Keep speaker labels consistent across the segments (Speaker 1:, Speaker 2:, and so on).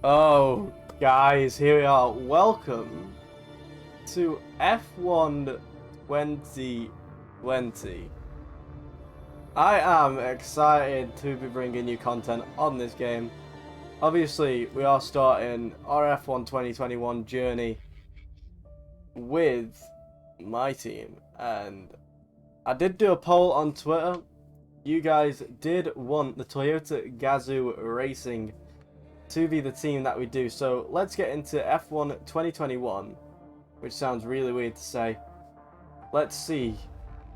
Speaker 1: Oh, guys, here we are. Welcome to F1 2020. I am excited to be bringing you content on this game. Obviously, we are starting our F1 2021 journey with my team, and I did do a poll on Twitter. You guys did want the Toyota Gazoo Racing to be the team that we do. So let's get into F1 2021, which sounds really weird to say. Let's see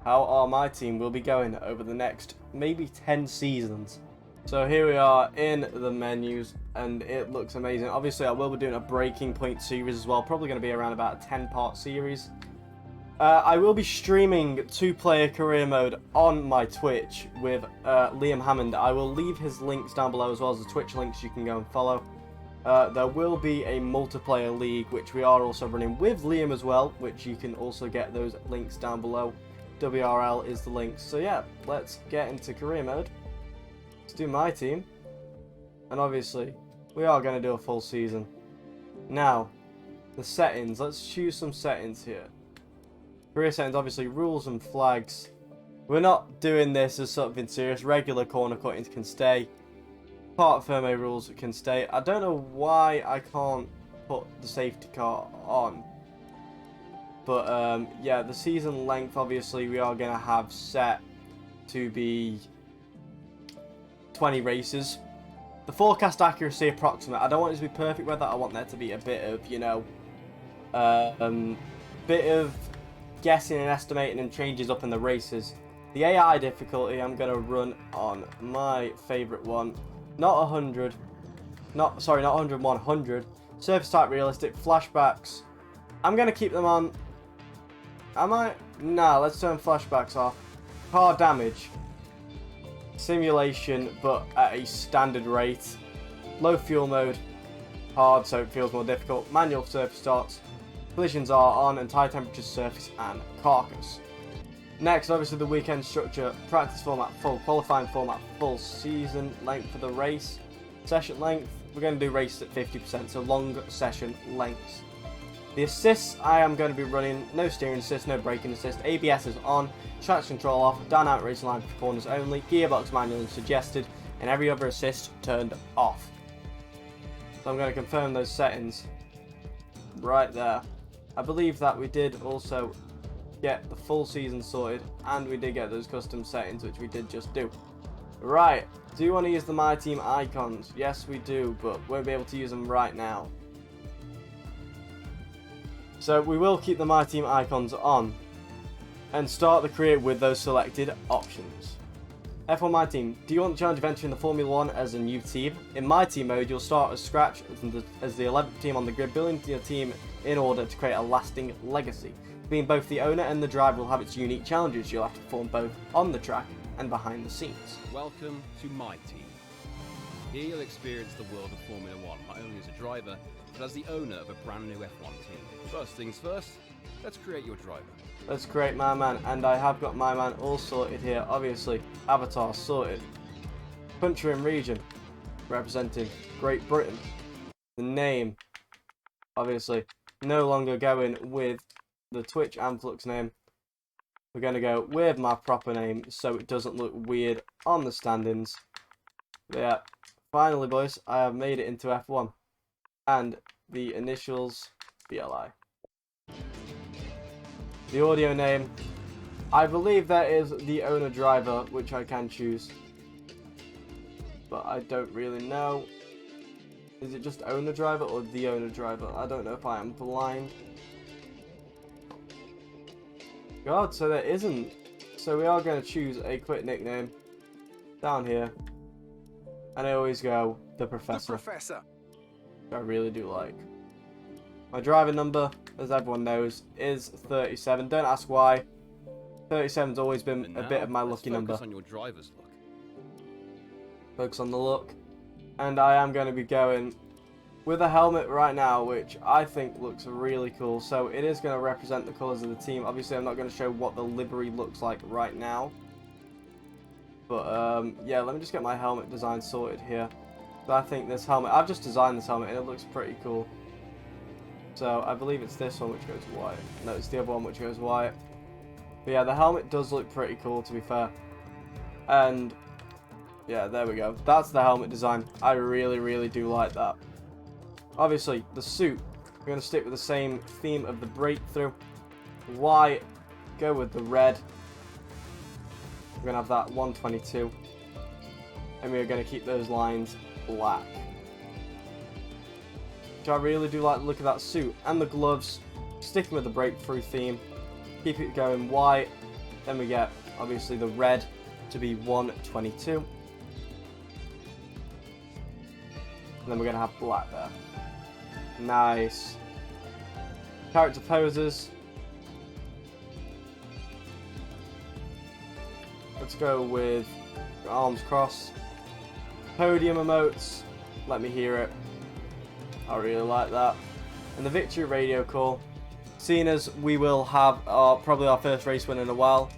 Speaker 1: how my team will be going over the next maybe 10 seasons. So here we are in the menus, and it looks amazing. Obviously, I will be doing a breaking point series as well, probably going to be around about a 10-part series. I will be streaming 2-player career mode on my Twitch with Liam Hammond. I will leave his links down below as well as the Twitch links you can go and follow. There will be a multiplayer league which we are also running with Liam as well, which you can also get those links down below. WRL is the link. So yeah, let's get into career mode. Let's do my team. And obviously, we are going to do a full season. Now, the settings. Let's choose some settings here. Career settings, obviously, rules and flags. We're not doing this as something serious. Regular corner cuttings can stay. Part firmware rules can stay. I don't know why I can't put the safety car on. But, yeah, the season length, obviously, we are going to have set to be 20 races. The forecast accuracy approximate. I don't want it to be perfect weather. I want there to be a bit of, you know, bit of guessing and estimating and changes up in the races. The AI difficulty I'm going to run on my favourite one. Not 100. Not 100, 100. Surface type realistic. Flashbacks. I'm going to keep them on. Am I? Nah, let's turn flashbacks off. Car damage. Simulation, but at a standard rate. Low fuel mode. Hard, so it feels more difficult. Manual surface starts. Collisions are on, and tire temperature, surface, and carcass. Next, obviously, the weekend structure. Practice format, full. Qualifying format, full. Season length for the race. Session length, we're going to do races at 50%, so long session lengths. The assists, I am going to be running no steering assist, no braking assist. ABS is on. Traction control off. Dynamic racing line for corners only. Gearbox manual suggested, and every other assist turned off. So I'm going to confirm those settings right there. I believe that we did also get the full season sorted, and we did get those custom settings, which we did just do. Right, do you want to use the My Team icons? Yes, we do, but won't be able to use them right now. So we will keep the My Team icons on, and start the career with those selected options. F1 My Team, do you want the challenge of entering the Formula 1 as a new team? In My Team mode, you'll start as scratch as the 11th team on the grid, building your team in order to create a lasting legacy. Being both the owner and the driver will have its unique challenges. You'll have to perform both on the track and behind the scenes.
Speaker 2: Welcome to My Team. Here you'll experience the world of Formula 1, not only as a driver, but as the owner of a brand new F1 team. First things first, let's create your driver.
Speaker 1: Let's create my man, and I have got my man all sorted here. Obviously, avatar sorted. Country and region, representing Great Britain. The name, obviously, no longer going with the Twitch Amflux name. We're going to go with my proper name so it doesn't look weird on the standings. But yeah, finally, boys, I have made it into F1. And the initials, BLI. The audio name, I believe that is the owner driver, which I can choose. But I don't really know. Is it just owner driver or the owner driver? I don't know if I am blind. God, so there isn't. So we are going to choose a quick nickname down here. And I always go, the Professor.
Speaker 3: The Professor.
Speaker 1: I really do like. My driving number, as everyone knows, is 37. Don't ask why. 37's always been a bit of my lucky number.
Speaker 2: Focus on your driver's look.
Speaker 1: Focus on the look. And I am going to be going with a helmet right now, which I think looks really cool. So it is going to represent the colours of the team. Obviously, I'm not going to show what the livery looks like right now. But, yeah, let me just get my helmet design sorted here. So I think this helmet, I've just designed this helmet and it looks pretty cool. So I believe it's this one which goes white. No, it's the other one which goes white. But yeah, the helmet does look pretty cool, to be fair. And yeah, there we go. That's the helmet design. I really, really do like that. Obviously, the suit, we're going to stick with the same theme of the breakthrough. White, go with the red. We're going to have that 122. And we're going to keep those lines black. Which I really do like the look of that suit. And the gloves, sticking with the breakthrough theme. Keep it going white. Then we get, obviously, the red to be 122. And then we're going to have black there. Nice. Character poses. Let's go with arms crossed. Podium emotes. Let me hear it. I really like that. And the victory radio call. Seeing as we will have probably our first race win in a while,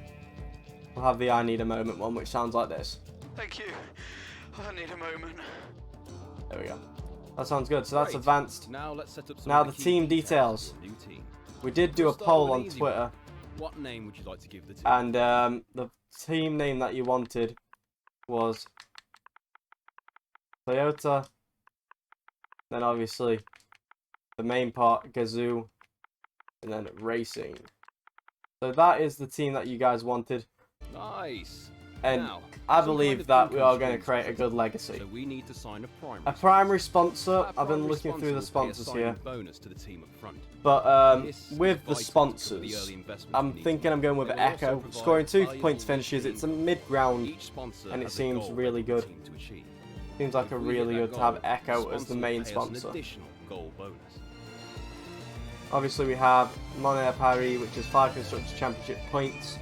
Speaker 1: we'll have the I need a moment one, which sounds like this.
Speaker 3: Thank you. I need a moment.
Speaker 1: There we go. That sounds good. So that's
Speaker 2: Great.
Speaker 1: advanced.
Speaker 2: Now let's set up some
Speaker 1: Now
Speaker 2: of
Speaker 1: the
Speaker 2: key
Speaker 1: team
Speaker 2: details
Speaker 1: details.
Speaker 2: for the new team.
Speaker 1: We did do a
Speaker 2: We'll start
Speaker 1: poll
Speaker 2: with an
Speaker 1: on
Speaker 2: easy
Speaker 1: Twitter,
Speaker 2: What name would you like to give the team?
Speaker 1: and the team name that you wanted was Toyota. Then obviously the main part, Gazoo, and then Racing. So that is the team that you guys wanted,
Speaker 2: Nice.
Speaker 1: and
Speaker 2: Now,
Speaker 1: I
Speaker 2: some
Speaker 1: believe
Speaker 2: kind of
Speaker 1: that we are
Speaker 2: income
Speaker 1: going to
Speaker 2: streams
Speaker 1: create a
Speaker 2: for
Speaker 1: good
Speaker 2: the
Speaker 1: legacy.
Speaker 2: So we need to sign a
Speaker 1: A primary sponsor,
Speaker 2: That
Speaker 1: I've been
Speaker 2: primary
Speaker 1: looking through the
Speaker 2: sponsor
Speaker 1: sponsors
Speaker 2: will pay a
Speaker 1: here,
Speaker 2: signing bonus to the team up front.
Speaker 1: but
Speaker 2: This is
Speaker 1: with the
Speaker 2: vital to cover the
Speaker 1: sponsors,
Speaker 2: early investment
Speaker 1: I'm
Speaker 2: you need.
Speaker 1: thinking I'm going with
Speaker 2: They will also
Speaker 1: Echo,
Speaker 2: provide
Speaker 1: scoring 2
Speaker 2: valuable
Speaker 1: points finishes. It's a mid-ground,
Speaker 2: Each sponsor
Speaker 1: and it
Speaker 2: has a
Speaker 1: seems
Speaker 2: goal
Speaker 1: really
Speaker 2: they want
Speaker 1: good.
Speaker 2: the team to achieve.
Speaker 1: Seems like
Speaker 2: If
Speaker 1: a
Speaker 2: we hit
Speaker 1: really
Speaker 2: that
Speaker 1: good to have
Speaker 2: goal,
Speaker 1: Echo as the
Speaker 2: sponsor will
Speaker 1: main
Speaker 2: pay us
Speaker 1: sponsor.
Speaker 2: An additional goal bonus.
Speaker 1: Obviously we have Monair Paris, which is 5 Constructors Championship points,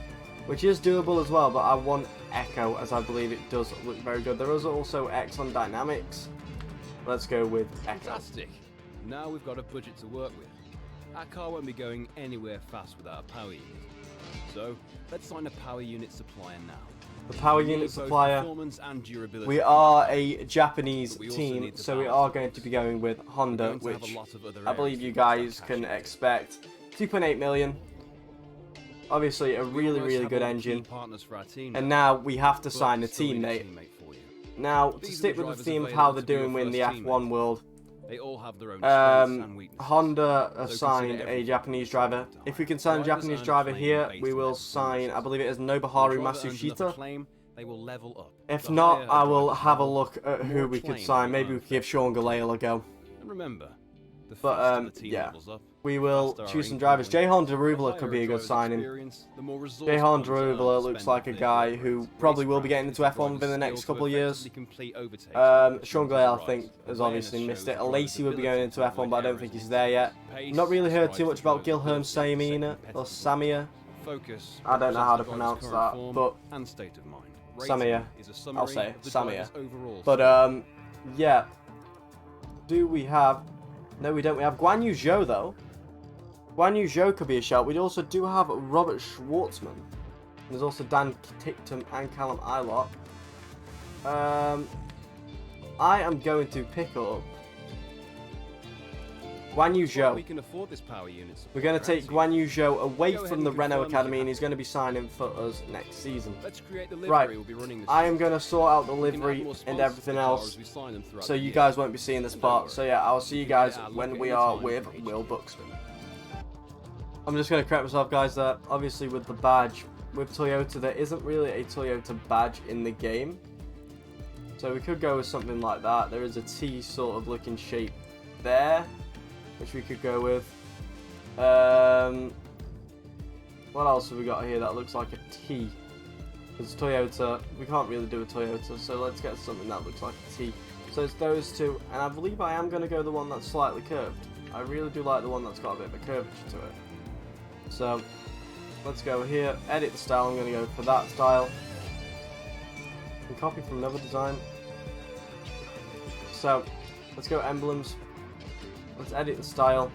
Speaker 1: which is doable as well, but I want Echo, as I believe it does look very good. There is also Exxon Dynamics. Let's go with Echo.
Speaker 2: Fantastic. Now we've got a budget to work with. Our car won't be going anywhere fast without a power unit. So let's sign a power unit supplier now.
Speaker 1: The power
Speaker 2: We need
Speaker 1: unit
Speaker 2: both
Speaker 1: supplier,
Speaker 2: performance and durability.
Speaker 1: we are a Japanese
Speaker 2: But we also
Speaker 1: team,
Speaker 2: need the
Speaker 1: so we
Speaker 2: balance
Speaker 1: are
Speaker 2: of
Speaker 1: going
Speaker 2: things.
Speaker 1: to be going with
Speaker 2: We're
Speaker 1: Honda,
Speaker 2: going to have
Speaker 1: which
Speaker 2: a lot of other
Speaker 1: I believe
Speaker 2: areas
Speaker 1: you
Speaker 2: to invest our
Speaker 1: guys
Speaker 2: cash
Speaker 1: can
Speaker 2: in.
Speaker 1: expect. 2.8 million. Obviously a
Speaker 2: We
Speaker 1: really,
Speaker 2: almost
Speaker 1: really
Speaker 2: have
Speaker 1: good
Speaker 2: all the key
Speaker 1: engine.
Speaker 2: partners for our team
Speaker 1: And
Speaker 2: now,
Speaker 1: now we have to
Speaker 2: but
Speaker 1: sign a
Speaker 2: still need
Speaker 1: teammate.
Speaker 2: for you.
Speaker 1: Now, to
Speaker 2: These are
Speaker 1: stick
Speaker 2: the
Speaker 1: with the
Speaker 2: drivers
Speaker 1: theme of
Speaker 2: available
Speaker 1: how they're
Speaker 2: to be your
Speaker 1: doing in the
Speaker 2: first
Speaker 1: F1
Speaker 2: teammate.
Speaker 1: world,
Speaker 2: They all have their own strengths and weaknesses.
Speaker 1: Honda
Speaker 2: So
Speaker 1: assigned
Speaker 2: consider
Speaker 1: a
Speaker 2: everything
Speaker 1: Japanese
Speaker 2: at the same
Speaker 1: driver.
Speaker 2: time.
Speaker 1: If we can sign a
Speaker 2: Drivers
Speaker 1: Japanese
Speaker 2: earn
Speaker 1: driver
Speaker 2: acclaim
Speaker 1: here,
Speaker 2: based
Speaker 1: we
Speaker 2: on
Speaker 1: will
Speaker 2: their
Speaker 1: sign, I
Speaker 2: performances.
Speaker 1: believe it is
Speaker 2: When
Speaker 1: Nobuharu
Speaker 2: a driver earns enough
Speaker 1: Matsushita.
Speaker 2: acclaim, they will level up.
Speaker 1: If
Speaker 2: The
Speaker 1: not,
Speaker 2: higher a
Speaker 1: I will
Speaker 2: driver's
Speaker 1: have a
Speaker 2: level,
Speaker 1: look at
Speaker 2: the
Speaker 1: who
Speaker 2: more
Speaker 1: we could
Speaker 2: acclaim
Speaker 1: sign.
Speaker 2: they
Speaker 1: Maybe we
Speaker 2: earn
Speaker 1: could give
Speaker 2: for
Speaker 1: Sean
Speaker 2: their
Speaker 1: Galale a go.
Speaker 2: And remember, the
Speaker 1: But,
Speaker 2: faster the team
Speaker 1: yeah.
Speaker 2: levels up,
Speaker 1: We will
Speaker 2: faster our
Speaker 1: choose some
Speaker 2: income
Speaker 1: drivers.
Speaker 2: will
Speaker 1: Jehan
Speaker 2: increase.
Speaker 1: Darubala
Speaker 2: The
Speaker 1: could
Speaker 2: higher
Speaker 1: be a good
Speaker 2: driver's
Speaker 1: signing.
Speaker 2: experience, the more resource
Speaker 1: Jehan
Speaker 2: points earned to
Speaker 1: Darubala looks
Speaker 2: spend
Speaker 1: like a
Speaker 2: on
Speaker 1: guy
Speaker 2: vehicle
Speaker 1: who
Speaker 2: upgrades.
Speaker 1: probably will be getting into
Speaker 2: Racecraft
Speaker 1: F1
Speaker 2: is
Speaker 1: within the
Speaker 2: a
Speaker 1: next
Speaker 2: driver's
Speaker 1: couple of
Speaker 2: skill to
Speaker 1: years.
Speaker 2: effectively complete overtakes with
Speaker 1: Sean
Speaker 2: opportunities
Speaker 1: Galale, I
Speaker 2: arise.
Speaker 1: think, has
Speaker 2: Awareness
Speaker 1: obviously missed
Speaker 2: shows
Speaker 1: it.
Speaker 2: the driver's
Speaker 1: Alesi will be going
Speaker 2: ability
Speaker 1: into
Speaker 2: to
Speaker 1: F1, but I don't
Speaker 2: avoid
Speaker 1: think he's
Speaker 2: errors
Speaker 1: there yet.
Speaker 2: Pace
Speaker 1: Not really heard
Speaker 2: describes
Speaker 1: too much
Speaker 2: the
Speaker 1: about
Speaker 2: driver's
Speaker 1: Gilherme
Speaker 2: ability to set
Speaker 1: Samina, or
Speaker 2: competitive
Speaker 1: Samia.
Speaker 2: Focus
Speaker 1: I don't know how to
Speaker 2: represents the
Speaker 1: pronounce
Speaker 2: driver's
Speaker 1: that,
Speaker 2: current
Speaker 1: but
Speaker 2: form and state of mind.
Speaker 1: Samia.
Speaker 2: Rating is a summary
Speaker 1: I'll say
Speaker 2: of the
Speaker 1: Samia.
Speaker 2: driver's overall
Speaker 1: But,
Speaker 2: score.
Speaker 1: yeah. Do we have... No, we don't. We have Guan Yu Zhou, though. Guan Yu Zhou could be a shout. We also do have Robert Schwartzman. There's also Dan Ticktum and Callum Eilert. I am going to pick up Guan Yu
Speaker 2: Looks like
Speaker 1: Zhou.
Speaker 2: we can afford this power unit supply,
Speaker 1: We're going to take
Speaker 2: right?
Speaker 1: Guan Yu Zhou away
Speaker 2: Go ahead
Speaker 1: from
Speaker 2: and
Speaker 1: the Renault
Speaker 2: confirm that
Speaker 1: Academy,
Speaker 2: you
Speaker 1: and
Speaker 2: have
Speaker 1: he's going to be signing for us next season.
Speaker 2: Let's create the livery
Speaker 1: Right.
Speaker 2: we'll be running this
Speaker 1: I am
Speaker 2: season.
Speaker 1: going to sort out the
Speaker 2: We can add
Speaker 1: livery
Speaker 2: more
Speaker 1: and
Speaker 2: sponsors to
Speaker 1: everything
Speaker 2: the cars
Speaker 1: else,
Speaker 2: as we sign them throughout
Speaker 1: so
Speaker 2: the
Speaker 1: you
Speaker 2: year.
Speaker 1: guys won't be seeing this
Speaker 2: Don't
Speaker 1: part.
Speaker 2: worry.
Speaker 1: So yeah, I'll see you
Speaker 2: We can
Speaker 1: guys
Speaker 2: get our look
Speaker 1: when
Speaker 2: at
Speaker 1: we
Speaker 2: any
Speaker 1: are
Speaker 2: time
Speaker 1: with
Speaker 2: for each
Speaker 1: Will
Speaker 2: team.
Speaker 1: Buxton. I'm just going to correct myself, guys, there. Obviously, with the badge, with Toyota, there isn't really a Toyota badge in the game. So we could go with something like that. There is a T sort of looking shape there, which we could go with. What else have we got here that looks like a T? Because Toyota, we can't really do a Toyota, so let's get something that looks like a T. So it's those two, and I believe I am going to go the one that's slightly curved. I really do like the one that's got a bit of a curvature to it. So, let's go here, edit the style. I'm going to go for that style. And copy from another design. So, let's go emblems. Let's edit the style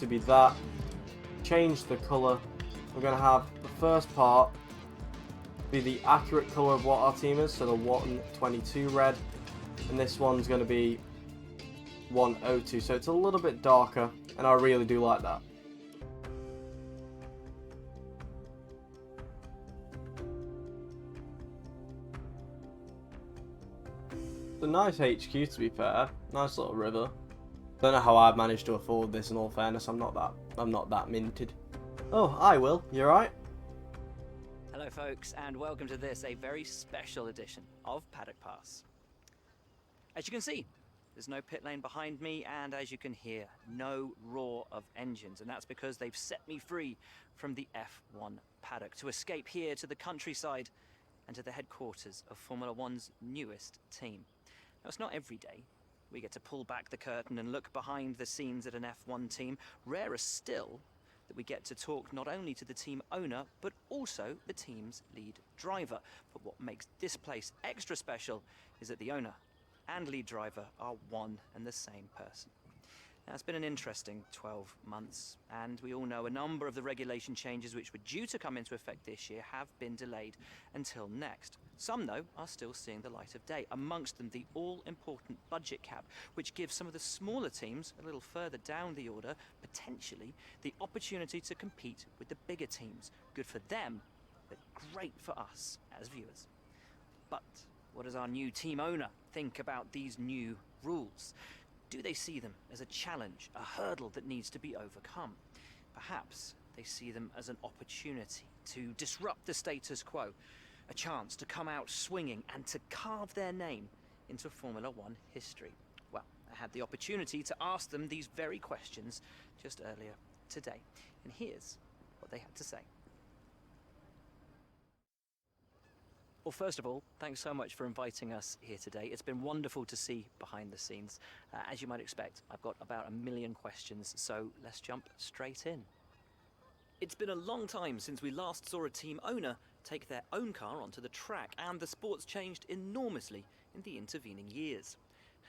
Speaker 1: to be that. Change the colour. We're going to have the first part be the accurate colour of what our team is, so the 122 red. and this one's going to be 102, so it's a little bit darker, and I really do like that. It's a nice HQ, to be fair. Nice little river. Don't know how I've managed to afford this, in all fairness. I'm not that minted. Oh, hi Will, you alright?
Speaker 4: Hello folks, and welcome to this, a very special edition of Paddock Pass. As you can see, there's no pit lane behind me, and as you can hear, no roar of engines, and that's because they've set me free from the F1 paddock to escape here to the countryside and to the headquarters of Formula One's newest team. Now, it's not every day we get to pull back the curtain and look behind the scenes at an F1 team. Rarer still that we get to talk not only to the team owner, but also the team's lead driver. But what makes this place extra special is that the owner and lead driver are one and the same person. Now, it's been an interesting 12 months, and we all know a number of the regulation changes which were due to come into effect this year have been delayed until next. Some, though, are still seeing the light of day, amongst them the all-important budget cap, which gives some of the smaller teams a little further down the order, potentially, the opportunity to compete with the bigger teams. Good for them, but great for us as viewers. But what does our new team owner think about these new rules? Do they see them as a challenge, a hurdle that needs to be overcome? Perhaps they see them as an opportunity to disrupt the status quo, a chance to come out swinging and to carve their name into Formula One history. Well, I had the opportunity to ask them these very questions just earlier today, and here's what they had to say. Well, first of all, thanks so much for inviting us here today. It's been wonderful to see behind the scenes. As you might expect, I've got about 1 million questions, so let's jump straight in. It's been a long time since we last saw a team owner take their own car onto the track, and the sport's changed enormously in the intervening years.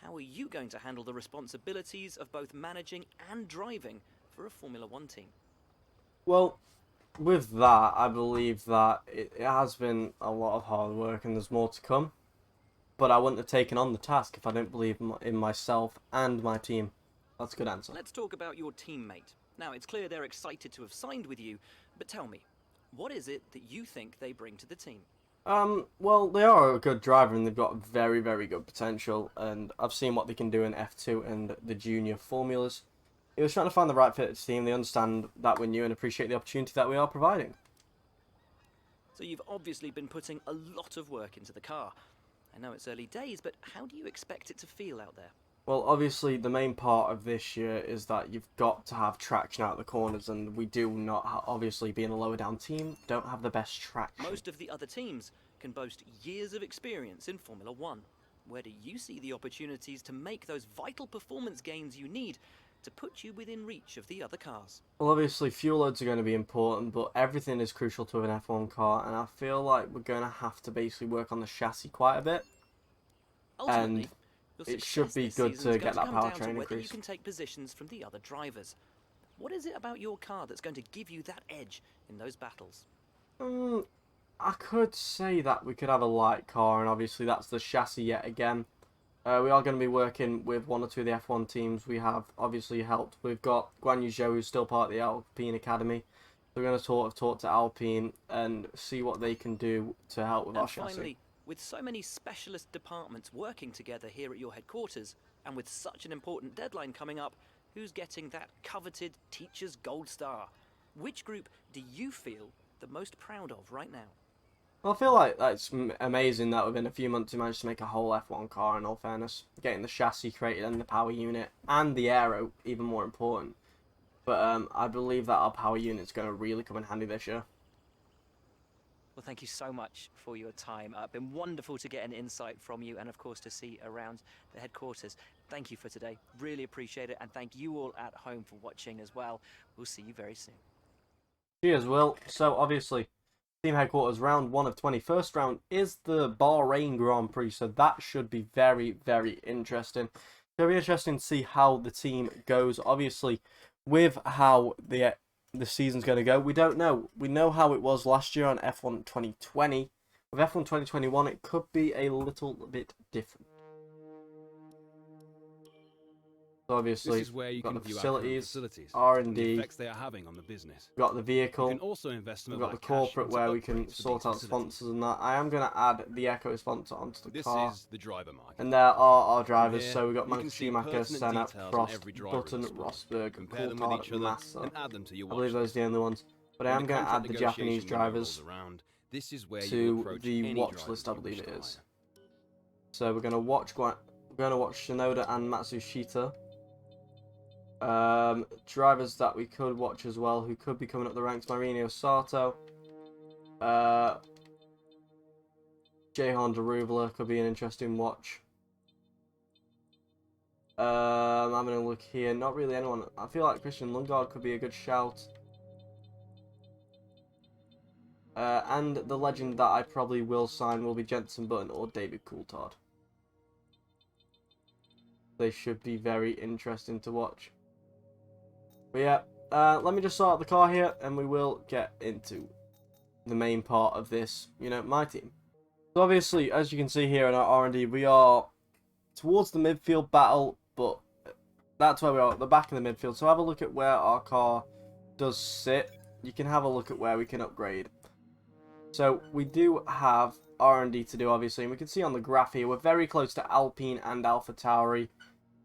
Speaker 4: How are you going to handle the responsibilities of both managing and driving for a Formula One team?
Speaker 1: Well, with that, I believe that it has been a lot of hard work and there's more to come. But I wouldn't have taken on the task if I didn't believe in myself and my team. That's a good answer.
Speaker 4: Let's talk about your teammate. Now, it's clear they're excited to have signed with you, but tell me, what is it that you think they bring to the team?
Speaker 1: Well, they are a good driver and they've got very, very good potential. And I've seen what they can do in F2 and the junior formulas. It was trying to find the right fit team. They understand that we're new and appreciate the opportunity that we are providing.
Speaker 4: So you've obviously been putting a lot of work into the car. I know it's early days, but how do you expect it to feel out there?
Speaker 1: Well, obviously, the main part of this year is that you've got to have traction out of the corners, and we do not, obviously, being a lower down team, don't have the best traction.
Speaker 4: Most of the other teams can boast years of experience in Formula One. Where do you see the opportunities to make those vital performance gains you need to put you within reach of the other cars?
Speaker 1: Well, obviously, fuel loads are going to be important, but everything is crucial to an F1 car, and I feel like we're going to have to basically work on the chassis quite a bit.
Speaker 4: Ultimately,
Speaker 1: and it should be good to get that powertrain increase.
Speaker 4: Whether you can take positions from the other drivers. What is it about your car that's going to give you that edge in those battles?
Speaker 1: I could say that we could have a light car, and obviously that's the chassis yet again. We are going to be working with one or two of the F1 teams. We have obviously helped. We've got Guan Yu Zhou, who's still part of the Alpine Academy. We're going to talk to Alpine and see what they can do to help with our chassis.
Speaker 4: Finally, with so many specialist departments working together here at your headquarters, and with such an important deadline coming up, who's getting that coveted Teacher's Gold Star? Which group do you feel the most proud of right now?
Speaker 1: Well, I feel like that's amazing that within a few months we managed to make a whole F1 car, in all fairness. Getting the chassis created and the power unit and the aero, even more important. But I believe that our power unit's going to really come in handy this year.
Speaker 4: Well, thank you so much for your time. It's been wonderful to get an insight from you and, of course, to see around the headquarters. Thank you for today. Really appreciate it. And thank you all at home for watching as well. We'll see you very soon.
Speaker 1: Cheers, Will. So, obviously, team headquarters round 1 of 20. First round is the Bahrain Grand Prix. So, that should be very, very interesting. Very interesting to see how the team goes. Obviously, with how the season's going to go, we don't know. We know how it was last year on F1 2020. With F1 2021, it could be a little bit different. So obviously,
Speaker 2: This is where you
Speaker 1: we've got
Speaker 2: can
Speaker 1: the
Speaker 2: view our current
Speaker 1: facilities,
Speaker 2: facilities and the
Speaker 1: R&D,
Speaker 2: effects they are having on the business.
Speaker 1: we've got the
Speaker 2: You
Speaker 1: vehicle,
Speaker 2: can also invest some
Speaker 1: we've
Speaker 2: of
Speaker 1: got
Speaker 2: our
Speaker 1: the
Speaker 2: cash
Speaker 1: corporate
Speaker 2: into
Speaker 1: where we can
Speaker 2: upgrades for
Speaker 1: sort
Speaker 2: these
Speaker 1: out
Speaker 2: facilities.
Speaker 1: sponsors and that. I am going to add the Echo sponsor onto the
Speaker 2: This
Speaker 1: car.
Speaker 2: is the driver market.
Speaker 1: And there are our
Speaker 2: From
Speaker 1: drivers.
Speaker 2: here,
Speaker 1: So we've got
Speaker 2: you can
Speaker 1: Max
Speaker 2: see
Speaker 1: Schumacher,
Speaker 2: pertinent
Speaker 1: Senna,
Speaker 2: details on
Speaker 1: Prost,
Speaker 2: every driver in
Speaker 1: Button,
Speaker 2: the sport.
Speaker 1: Rosberg,
Speaker 2: Compare them with each
Speaker 1: Coulthard,
Speaker 2: other
Speaker 1: Massa.
Speaker 2: and add them to your
Speaker 1: I
Speaker 2: watch
Speaker 1: believe those are
Speaker 2: list.
Speaker 1: the only ones. But I
Speaker 2: When
Speaker 1: am going to
Speaker 2: contract
Speaker 1: add the Japanese
Speaker 2: negotiation window
Speaker 1: drivers
Speaker 2: rolls around, this is where you
Speaker 1: to
Speaker 2: approach
Speaker 1: the
Speaker 2: any
Speaker 1: watch
Speaker 2: drivers
Speaker 1: list, I
Speaker 2: you
Speaker 1: believe
Speaker 2: wish
Speaker 1: it
Speaker 2: to
Speaker 1: is.
Speaker 2: hire.
Speaker 1: So we're going to watch Shinoda and Matsushita. Drivers that we could watch as well, who could be coming up the ranks: Marinho Sato, J-Honda Ruvela could be an interesting watch. I'm having a look here. Not really anyone. I feel like Christian Lundgaard could be a good shout. And the legend that I probably will sign will be Jenson Button or David Coulthard. They should be very interesting to watch. But yeah, let me just sort out the car here, and we will get into the main part of this, my team. So obviously, as you can see here in our R&D, we are towards the midfield battle, but that's where we are, at the back of the midfield. So have a look at where our car does sit. You can have a look at where we can upgrade. So we do have R&D to do, obviously, and we can see on the graph here, we're very close to Alpine and AlphaTauri.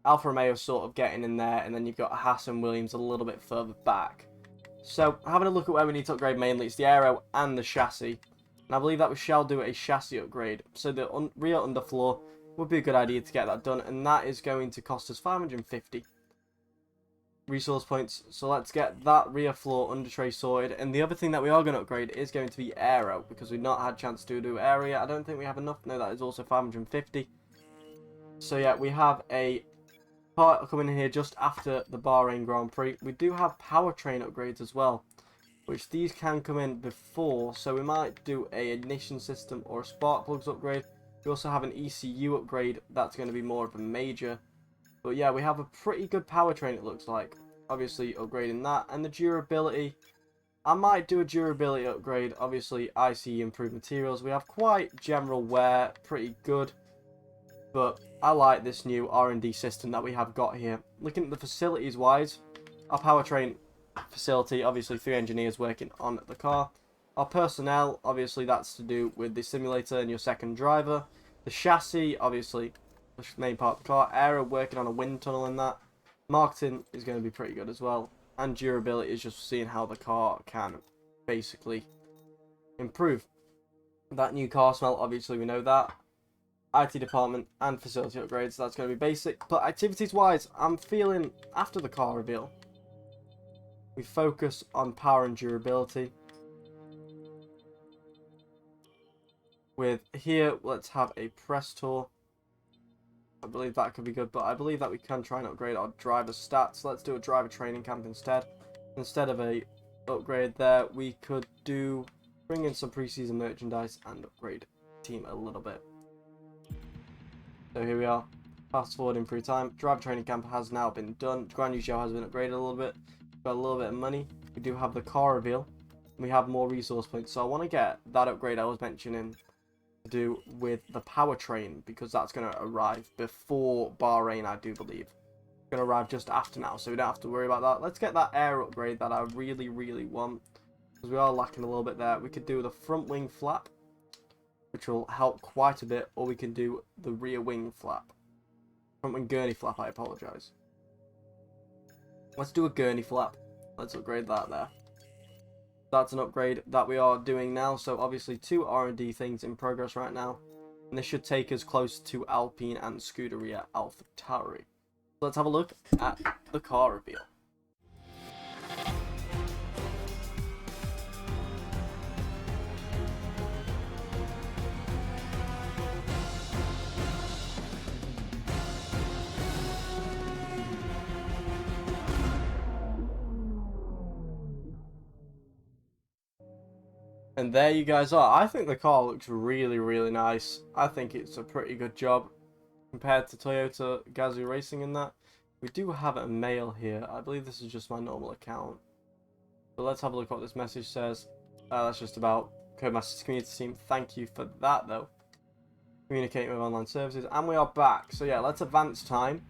Speaker 1: Alfa Romeo sort of getting in there, and then you've got Haas and Williams a little bit further back. So having a look at where we need to upgrade mainly, it's the aero and the chassis. And I believe that we shall do a chassis upgrade. So the rear underfloor would be a good idea to get that done, and that is going to cost us 550 resource points. So let's get that rear floor under tray sorted. And the other thing that we are going to upgrade is going to be aero, because we've not had a chance to do aero yet. I don't think we have enough. No, that is also 550. So yeah, we have a part coming in here just after the Bahrain Grand Prix. We do have powertrain upgrades as well, which these can come in before, so we might do a ignition system or a spark plugs upgrade. We also have an ECU upgrade. That's going to be more of a major, but yeah, we have a pretty good powertrain, it looks like. Obviously upgrading that, and the durability, I might do a durability upgrade. Obviously ICE improved materials, we have quite general wear, pretty good. But I like this new R&D system that we have got here. Looking at the facilities wise, our powertrain facility, obviously 3 engineers working on the car. Our personnel, obviously that's to do with the simulator and your second driver. The chassis, obviously the main part of the car. Aero working on a wind tunnel and that. Marketing is going to be pretty good as well. And durability is just seeing how the car can basically improve. That new car smell, obviously we know that. IT department and facility upgrades, that's going to be basic. But activities wise, I'm feeling after the car reveal, we focus on power and durability. With here, let's have a press tour. I believe that could be good, but I believe that we can try and upgrade our driver stats. Let's do a driver training camp instead. Instead of a upgrade there, we could bring in some preseason merchandise and upgrade the team a little bit. So here we are, fast forwarding through time. Driver training camp has now been done. Grand New Show has been upgraded a little bit. Got a little bit of money. We do have the car reveal. We have more resource points. So I want to get that upgrade I was mentioning to do with the powertrain, because that's going to arrive before Bahrain, I do believe. It's going to arrive just after now, so we don't have to worry about that. Let's get that air upgrade that I really, really want, because we are lacking a little bit there. We could do the front wing flap, which will help quite a bit, or we can do the rear wing flap. Front wing gurney flap, I apologise. Let's do a gurney flap. Let's upgrade that there. That's an upgrade that we are doing now, so obviously 2 R&D things in progress right now. And this should take us close to Alpine and Scuderia AlphaTauri. So let's have a look at the car reveal. And there you guys are. I think the car looks really, really nice. I think it's a pretty good job compared to Toyota Gazoo Racing in that. We do have a mail here. I believe this is just my normal account. But let's have a look what this message says. That's just about Codemasters Community Team. Thank you for that, though. Communicating with online services. And we are back. So yeah, let's advance time.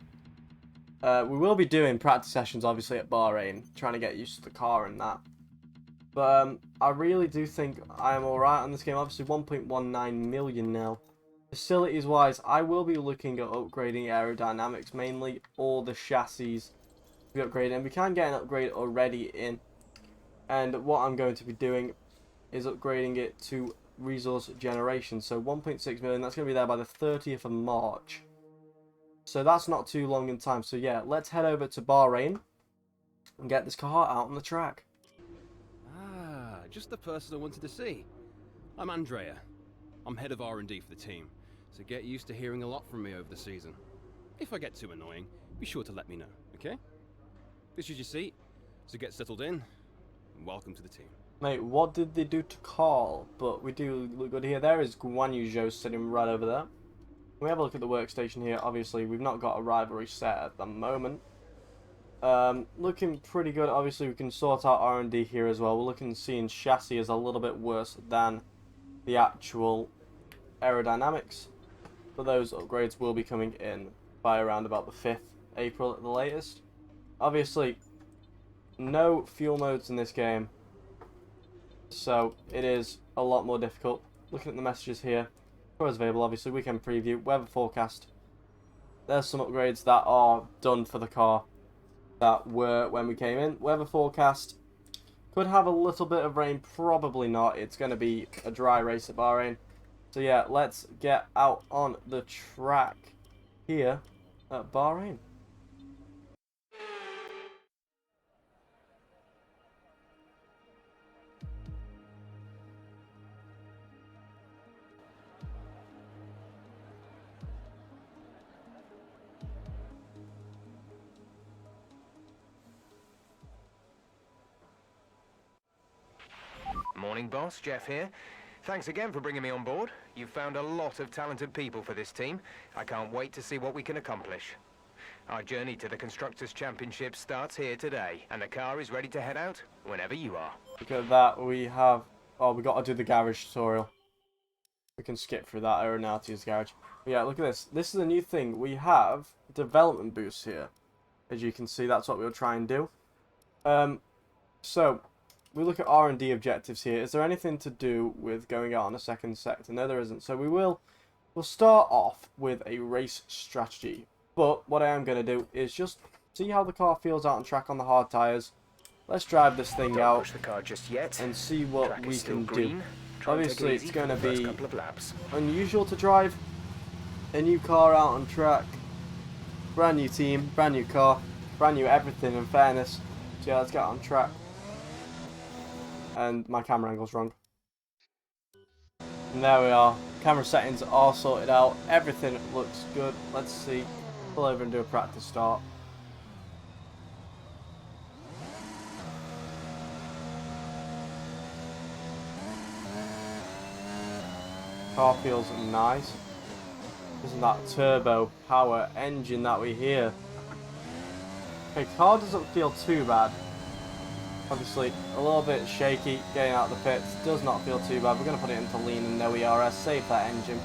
Speaker 1: We will be doing practice sessions, obviously, at Bahrain, trying to get used to the car and that. But I really do think I am alright on this game. Obviously, 1.19 million now. Facilities-wise, I will be looking at upgrading aerodynamics, mainly all the chassis to be upgraded. And we can get an upgrade already in. And what I'm going to be doing is upgrading it to resource generation. So 1.6 million, that's going to be there by the 30th of March. So that's not too long in time. So yeah, let's head over to Bahrain and get this car out on the track.
Speaker 2: Ah, just the person I wanted to see. I'm Andrea. I'm head of R&D for the team, so get used to hearing a lot from me over the season. If I get too annoying, be sure to let me know, okay? This is your seat, so get settled in, and welcome to the team.
Speaker 1: Mate, what did they do to Carl? But we do look good here. There is Guan Yu Zhou sitting right over there. We have a look at the workstation here. Obviously, we've not got a rivalry set at the moment. Looking pretty good. Obviously, we can sort out R&D here as well. We're looking seeing chassis is a little bit worse than the actual aerodynamics. But those upgrades will be coming in by around about the 5th April at the latest. Obviously, no fuel modes in this game, so it is a lot more difficult. Looking at the messages here, cars available, obviously, weekend preview, weather forecast. There's some upgrades that are done for the car that were when we came in. Weather forecast could have a little bit of rain, probably not. It's going to be a dry race at Bahrain. So yeah, let's get out on the track here at Bahrain.
Speaker 5: Morning, boss. Jeff here. Thanks again for bringing me on board. You've found a lot of talented people for this team. I can't wait to see what we can accomplish. Our journey to the Constructors' Championship starts here today, and the car is ready to head out whenever you are.
Speaker 1: Look at that, we have... Oh, we got to do the garage tutorial. We can skip through that Aeronautica's garage. But yeah, look at this. This is a new thing. We have development boosts here. As you can see, that's what we'll try and do. So... we look at R&D objectives here. Is there anything to do with going out on a second sector? No, there isn't. So we'll start off with a race strategy. But what I am going to do is just see how the car feels out on track on the hard tyres. Let's drive this thing
Speaker 5: Don't
Speaker 1: out
Speaker 5: push the car just yet.
Speaker 1: and see what
Speaker 5: Track
Speaker 1: we
Speaker 5: is still
Speaker 1: can
Speaker 5: green.
Speaker 1: do.
Speaker 5: Try and take it
Speaker 1: Obviously,
Speaker 5: easy
Speaker 1: it's
Speaker 5: for
Speaker 1: going to
Speaker 5: the first
Speaker 1: be
Speaker 5: couple of laps.
Speaker 1: unusual to drive a new car out on track. Brand new team, brand new car, brand new everything in fairness. So yeah, let's get on track. And my camera angle's wrong. And there we are. Camera settings are sorted out. Everything looks good. Let's see. Pull over and do a practice start. Car feels nice. Isn't that turbo power engine that we hear? Okay, car doesn't feel too bad. Obviously, a little bit shaky getting out of the pits. Does not feel too bad. We're going to put it into lean and no ERS. Save that engine.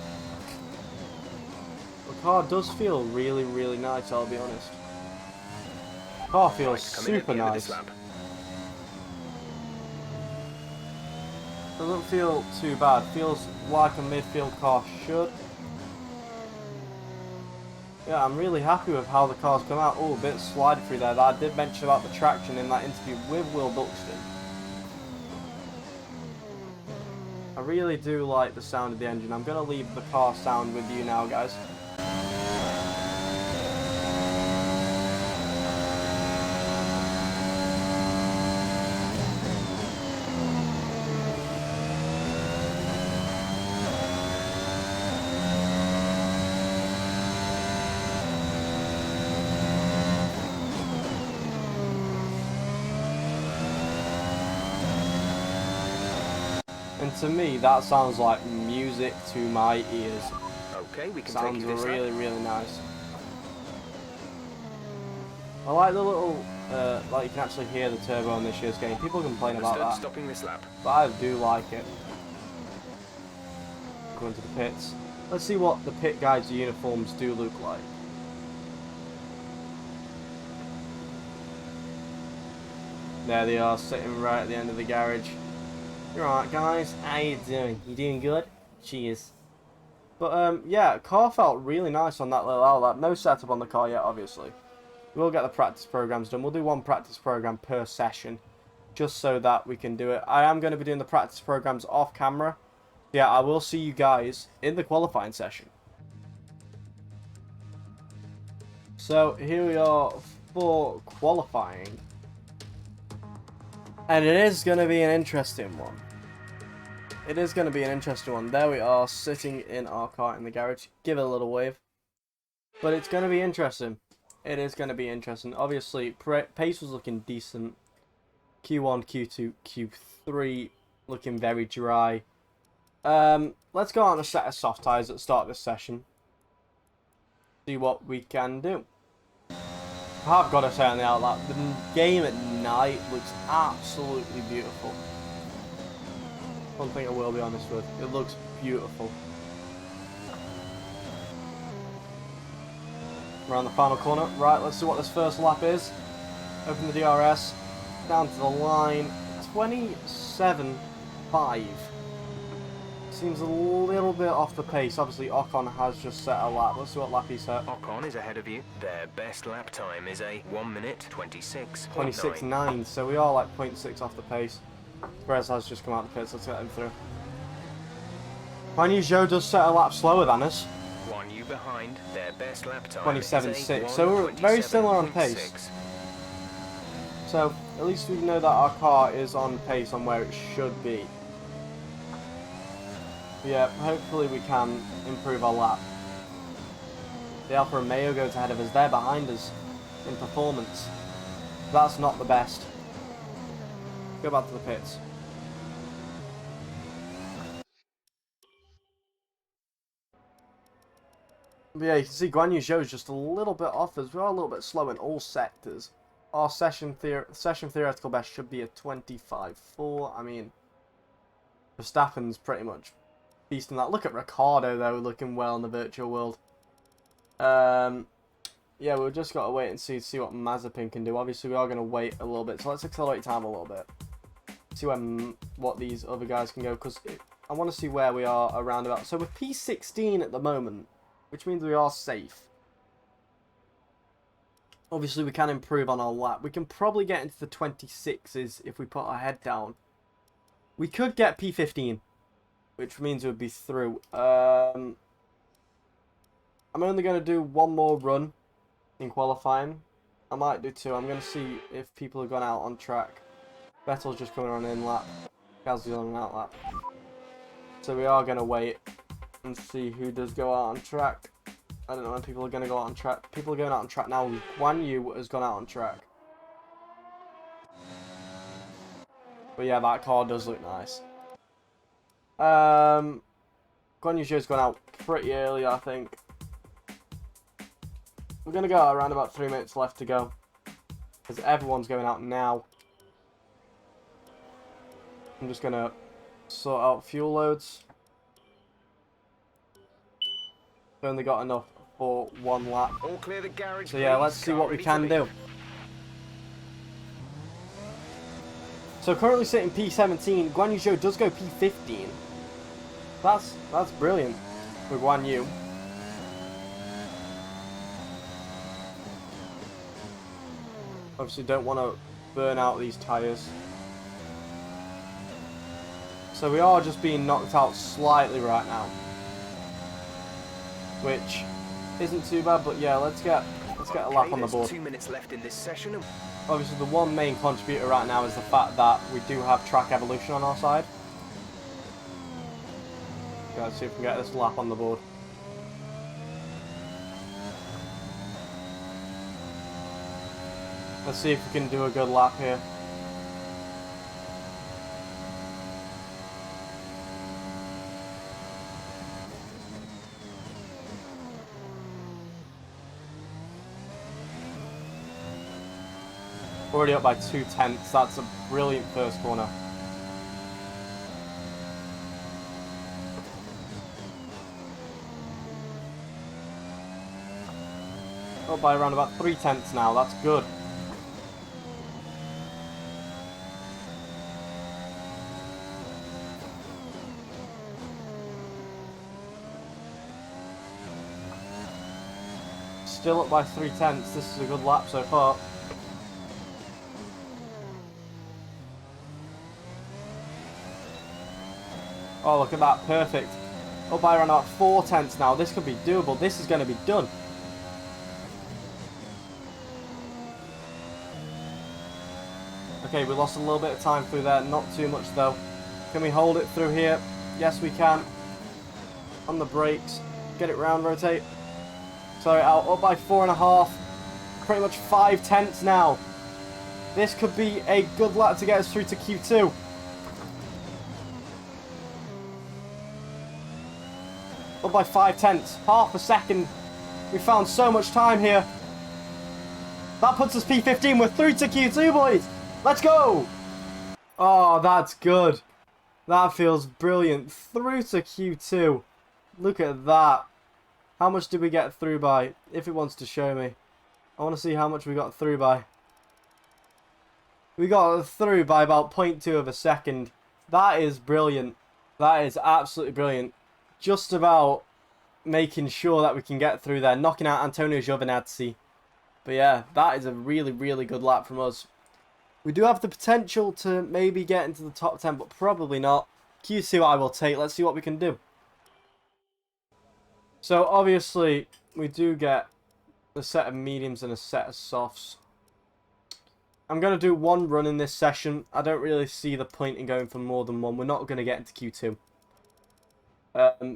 Speaker 1: The car does feel really, really nice, I'll be honest. The car feels super nice. Doesn't feel too bad. Feels like a midfield car should. Yeah, I'm really happy with how the car's come out. Oh, a bit slide through there. That I did mention about the traction in that interview with Will Buxton. I really do like the sound of the engine. I'm going to leave the car sound with you now, guys. And to me, that sounds like music to my ears.
Speaker 5: Okay, we can
Speaker 1: Sounds
Speaker 5: take you this
Speaker 1: really,
Speaker 5: lap.
Speaker 1: really nice. I like the little, like you can actually hear the turbo in this year's game. People complain about
Speaker 5: Understood,
Speaker 1: that,
Speaker 5: stopping this lap.
Speaker 1: but I do like it. Going to the pits. Let's see what the pit guides' uniforms do look like. There they are, sitting right at the end of the garage. You alright, guys? How you doing? You doing good? Cheers. But, yeah, car felt really nice on that little outlet. No setup on the car yet, obviously. We'll get the practice programs done. We'll do one practice program per session, just so that we can do it. I am going to be doing the practice programs off camera. Yeah, I will see you guys in the qualifying session. So, here we are for qualifying. And it is going to be an interesting one. It is going to be an interesting one. There we are, sitting in our car in the garage. Give it a little wave. But it's going to be interesting. It is going to be interesting. Obviously, pace was looking decent. Q1, Q2, Q3 looking very dry. Let's go on a set of soft tyres at the start of this session. See what we can do. I've got to say on the outlet, the game at night looks absolutely beautiful. One thing I will be honest with, it looks beautiful. Around the final corner. Right, let's see what this first lap is. Open the DRS. Down to the line. 27.5. Seems a little bit off the pace. Obviously, Ocon has just set a lap. Let's see what lap he set.
Speaker 5: Ocon is ahead of you. Their best lap time is a 1 minute 26.9.
Speaker 1: 26.9. So we are like 0.6 off the pace. Perez has just come out of the pits. Let's get him through. Guan Yu Zhou does set a lap slower than us.
Speaker 5: 1 you behind. Their best lap time
Speaker 1: 27.6. So we're very similar on pace. So at least we know that our car is on pace on where it should be. Yeah, hopefully we can improve our lap. The Alfa Romeo goes ahead of us. They're behind us in performance. That's not the best. Go back to the pits. But yeah, you can see Guan Yu Zhou is just a little bit off us. We are a little bit slow in all sectors. Our session theoretical best should be a 25.4. I mean, Verstappen's pretty much beasting that. Look at Ricciardo though, looking well in the virtual world. Yeah, we've just got to wait and see what Mazepin can do. Obviously, we are going to wait a little bit, so let's accelerate time a little bit. See what these other guys can go, because I want to see where we are around about. So we're P16 at the moment, which means we are safe. Obviously, we can improve on our lap. We can probably get into the 26s if we put our head down. We could get P15, which means we'd be through. I'm only going to do one more run in qualifying. I might do two. I'm going to see if people have gone out on track. Vettel's just coming on in lap. Gasly's on an out lap. So we are going to wait and see who does go out on track. I don't know when people are going to go out on track. People are going out on track now. Guan Yu has gone out on track. But yeah, that car does look nice. Guan Yu Zhou's gone out pretty early, I think. We're going to go around about 3 minutes left to go. Because everyone's going out now. I'm just going to sort out fuel loads. Only got enough for one lap.
Speaker 5: All clear the garage,
Speaker 1: so yeah,
Speaker 5: please.
Speaker 1: let's see
Speaker 5: Car
Speaker 1: what we
Speaker 5: ready
Speaker 1: can
Speaker 5: to
Speaker 1: do.
Speaker 5: leave.
Speaker 1: So currently sitting P17. Guan Yu Zhou does go P15. That's brilliant for Guan Yu. Obviously don't want to burn out these tyres. So we are just being knocked out slightly right now. Which isn't too bad, but yeah, let's get a lap on the board.
Speaker 5: 2 minutes left in this session.
Speaker 1: Obviously the one main contributor right now is the fact that we do have track evolution on our side. Okay, let's see if we can get this lap on the board. Let's see if we can do a good lap here. Already up by 0.2. That's a brilliant first corner. Up by around about 0.3 now. That's good. Still up by 3/10. This is a good lap so far. Oh, look at that. Perfect. Up by around about 4/10 now. This could be doable. This is going to be done. Okay, we lost a little bit of time through there. Not too much, though. Can we hold it through here? Yes, we can. On the brakes. Get it round, rotate. Sorry, out. Up by 4.5. Pretty much 5/10 now. This could be a good lap to get us through to Q2. Up by 5/10. Half a second. We found so much time here. That puts us P15. We're through to Q2, boys. Let's go. Oh, that's good. That feels brilliant. Through to Q2. Look at that. How much did we get through by? If it wants to show me. I want to see how much we got through by. We got through by about 0.2 of a second. That is brilliant. That is absolutely brilliant. Just about making sure that we can get through there. Knocking out Antonio Giovinazzi. But yeah, that is a really, really good lap from us. We do have the potential to maybe get into the top 10, but probably not. Q2 I will take. Let's see what we can do. So obviously, we do get a set of mediums and a set of softs. I'm going to do one run in this session. I don't really see the point in going for more than one. We're not going to get into Q2.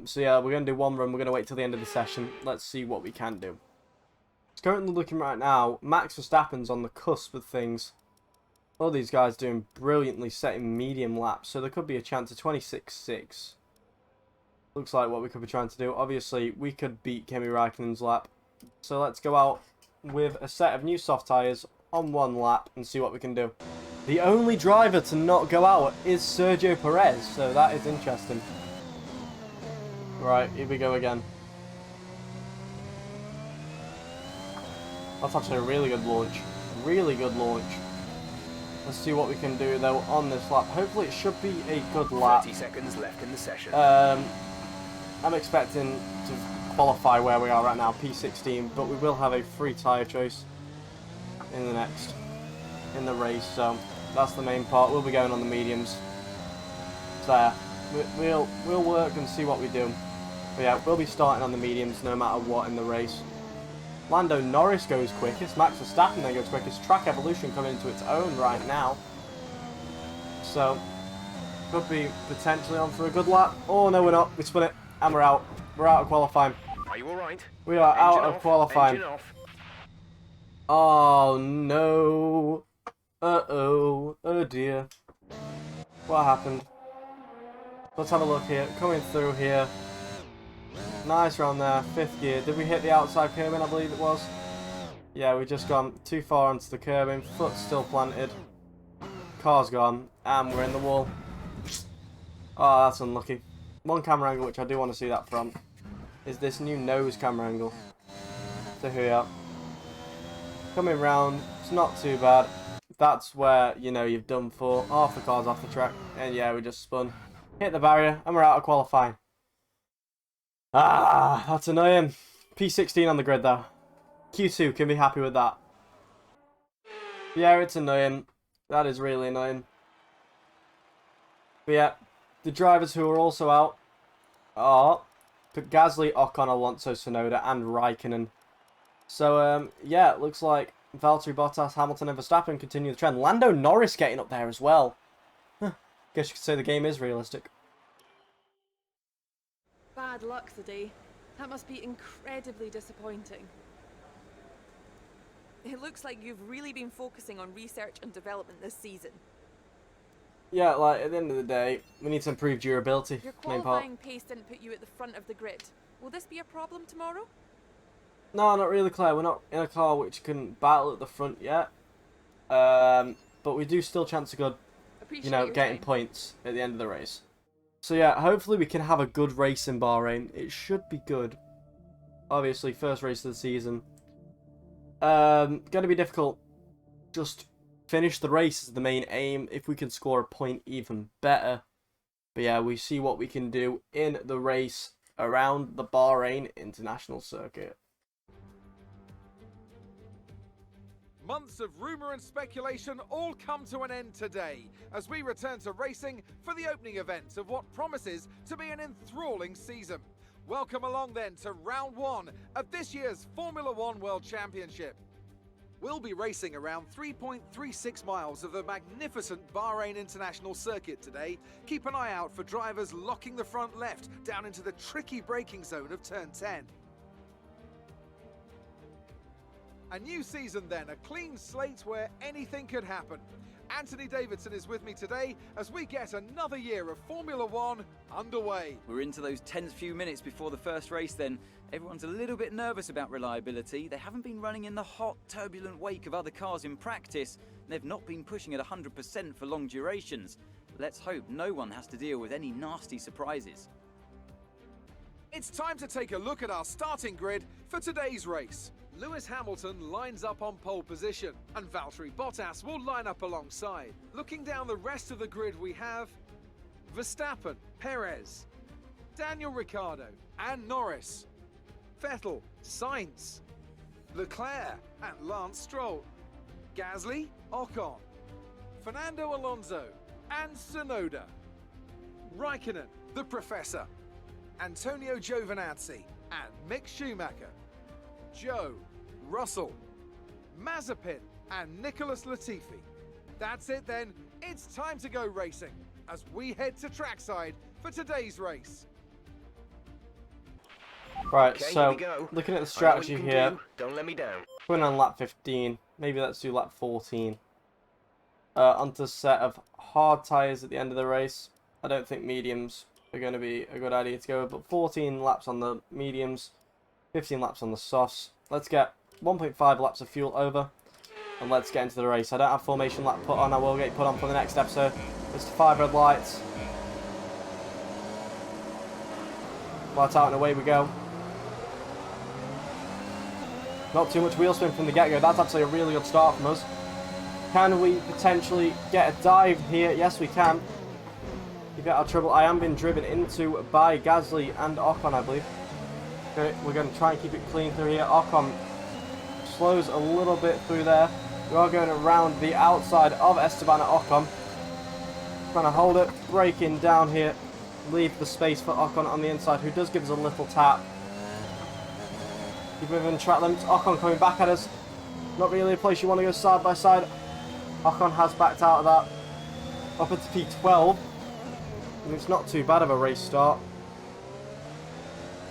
Speaker 1: So yeah, we're going to do one run. We're going to wait till the end of the session. Let's see what we can do. It's currently looking right now. Max Verstappen's on the cusp of things. All these guys doing brilliantly, setting medium laps. So there could be a chance of 26.6. Looks like what we could be trying to do. Obviously, we could beat Kimi Raikkonen's lap. So let's go out with a set of new soft tyres on one lap and see what we can do. The only driver to not go out is Sergio Perez. So that is interesting. Right, here we go again. That's actually a really good launch. Really good launch. Let's see what we can do though on this lap. Hopefully it should be a good lap.
Speaker 5: 30 seconds left in the session.
Speaker 1: I'm expecting to qualify where we are right now, P16, but we will have a free tyre choice in the race, so that's the main part. We'll be going on the mediums. So yeah, we'll work and see what we do. But yeah, we'll be starting on the mediums no matter what in the race. Lando Norris goes quickest. Max Verstappen then goes quickest. Track Evolution coming into its own right now. So, could be potentially on for a good lap. Oh, no, we're not. We spun it. And we're out. We're out of qualifying.
Speaker 5: Are you alright?
Speaker 1: We are out
Speaker 5: Engine
Speaker 1: of
Speaker 5: off,
Speaker 1: qualifying.
Speaker 5: engine off.
Speaker 1: Oh, no. Uh-oh. Oh, dear. What happened? Let's have a look here. Coming through here. Nice round there, 5th gear. Did we hit the outside curbing, I believe it was? Yeah, we just gone too far onto the curbing. Foot still planted. Car's gone. And we're in the wall. Oh, that's unlucky. One camera angle which I do want to see that from is this new nose camera angle. So here we are. Coming round. It's not too bad. That's where, you know, you've done for. Half the car's off the track. And yeah, we just spun. Hit the barrier. And we're out of qualifying. Ah, that's annoying. P16 on the grid though. Q2, can be happy with that. Yeah, it's annoying. That is really annoying. But yeah, the drivers who are also out are Gasly, Ocon, Alonso, Tsunoda, and Raikkonen. So, yeah, it looks like Valtteri Bottas, Hamilton, and Verstappen continue the trend. Lando Norris getting up there as well. Huh. Guess you could say the game is realistic.
Speaker 6: Bad luck today. That must be incredibly disappointing. It looks like you've really been focusing on research and development this season.
Speaker 1: Yeah, like, at the end of the day, we need to improve durability.
Speaker 6: Your
Speaker 1: Main part.
Speaker 6: qualifying pace didn't put you at the front of the grid. Will this be a problem tomorrow?
Speaker 1: No, not really, Claire. We're not in a car which can battle at the front yet. But we do still chance a good,
Speaker 6: Appreciate
Speaker 1: you know,
Speaker 6: your
Speaker 1: getting
Speaker 6: time.
Speaker 1: points at the end of the race. So yeah, hopefully we can have a good race in Bahrain. It should be good. Obviously, first race of the season. Going to be difficult. Just finish the race is the main aim. If we can score a point, even better. But yeah, we see what we can do in the race around the Bahrain International Circuit.
Speaker 7: Months of rumour and speculation all come to an end today as we return to racing for the opening event of what promises to be an enthralling season. Welcome along then to round 1 of this year's Formula One World Championship. We'll be racing around 3.36 miles of the magnificent Bahrain International Circuit today. Keep an eye out for drivers locking the front left down into the tricky braking zone of turn 10. A new season then, a clean slate where anything could happen. Anthony Davidson is with me today as we get another year of Formula One underway.
Speaker 8: We're into those tense few minutes before the first race then. Everyone's a little bit nervous about reliability. They haven't been running in the hot, turbulent wake of other cars in practice. They've not been pushing at 100% for long durations. Let's hope no one has to deal with any nasty surprises.
Speaker 7: It's time to take a look at our starting grid for today's race. Lewis Hamilton lines up on pole position, and Valtteri Bottas will line up alongside. Looking down the rest of the grid, we have Verstappen, Perez, Daniel Ricciardo, and Norris, Vettel, Sainz, Leclerc, and Lance Stroll, Gasly, Ocon, Fernando Alonso, and Tsunoda, Raikkonen, the Professor, Antonio Giovinazzi, and Mick Schumacher, Joe, Russell, Mazepin, and Nicholas Latifi. That's it then, it's time to go racing as we head to trackside for today's race.
Speaker 1: Right,
Speaker 5: Okay,
Speaker 1: so
Speaker 5: here we go.
Speaker 1: looking at the
Speaker 5: I know what
Speaker 1: strategy
Speaker 5: you can
Speaker 1: here,
Speaker 5: do. Don't let me down.
Speaker 1: going on lap 15, maybe let's do lap 14. Onto a set of hard tyres at the end of the race. I don't think mediums are going to be a good idea to go with, but 14 laps on the mediums, 15 laps on the softs. Let's get 1.5 laps of fuel over, and let's get into the race. I don't have formation lap put on, I will get it put on for the next episode. It's 5 red lights. Lights out and away we go. Not too much wheel spin from the get-go. That's actually a really good start from us. Can we potentially get a dive here? Yes, we can. You get our trouble. I am being driven into by Gasly and Ocon, I believe. We're going to try and keep it clean through here. Ocon slows a little bit through there. We are going around the outside of Esteban and Ocon. Trying to hold it, braking down here. Leave the space for Ocon on the inside, who does give us a little tap. Keep moving track limits. Ocon coming back at us. Not really a place you want to go side by side. Ocon has backed out of that. Up into P12. And it's not too bad of a race start.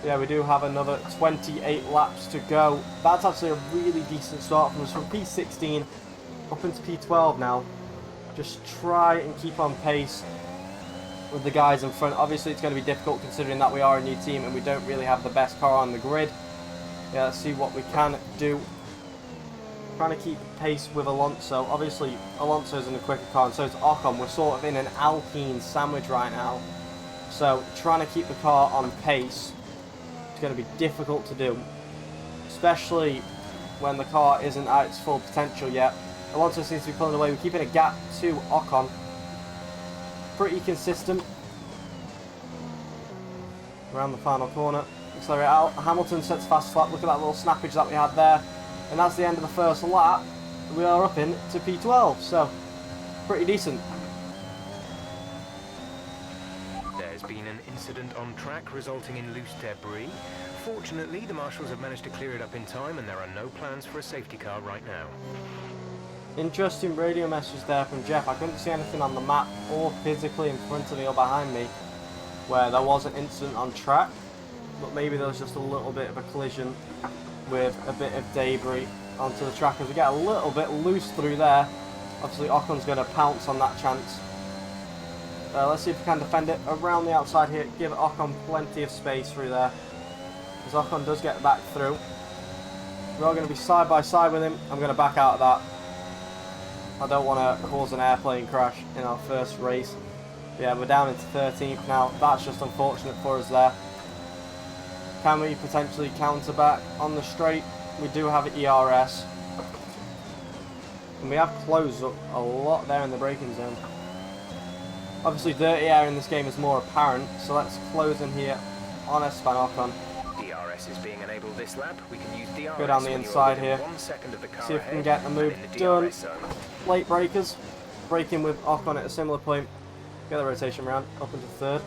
Speaker 1: Yeah, we do have another 28 laps to go. That's actually a really decent start from us. From P16 up into P12 now. Just try and keep on pace with the guys in front. Obviously it's going to be difficult considering that we are a new team and we don't really have the best car on the grid. Yeah, let's see what we can do. Trying to keep pace with Alonso. Obviously Alonso's in a quicker car and so is Ocon. We're sort of in an Alpine sandwich right now. So trying to keep the car on pace is going to be difficult to do. Especially when the car isn't at its full potential yet. Alonso seems to be pulling away. We're keeping a gap to Ocon. Pretty consistent. Around the final corner. Accelerate out. Hamilton sets fast flap. Look at that little snappage that we had there. And that's the end of the first lap. We are up into P12. So, pretty decent.
Speaker 5: There's been an incident on track resulting in loose debris. Fortunately, the marshals have managed to clear it up in time and there are no plans for a safety car right now.
Speaker 1: Interesting radio message there from Jeff. I couldn't see anything on the map or physically in front of me or behind me where there was an incident on track, but maybe there was just a little bit of a collision with a bit of debris onto the track as we get a little bit loose through there. Obviously Ocon's going to pounce on that chance. Let's see if we can defend it around the outside here, give Ocon plenty of space through there as Ocon does get back through. We are going to be side by side with him. I'm going to back out of that. I don't want to cause an airplane crash in our first race. Yeah, we're down into 13th now. That's just unfortunate for us there. Can we potentially counter back on the straight? We do have ERS. And we have closed up a lot there in the braking zone. Obviously dirty air in this game is more apparent, so let's close in here on Esteban Ocon.
Speaker 5: DRS DRS is being enabled this lap. We can use DRS
Speaker 1: Go down the
Speaker 5: when you are
Speaker 1: inside
Speaker 5: within
Speaker 1: here.
Speaker 5: 1 second of the car
Speaker 1: See if we can
Speaker 5: ahead
Speaker 1: get the
Speaker 5: and
Speaker 1: move
Speaker 5: in the
Speaker 1: done.
Speaker 5: DRS zone.
Speaker 1: Late breakers. Braking with Ocon at a similar point. Get the rotation round up into third.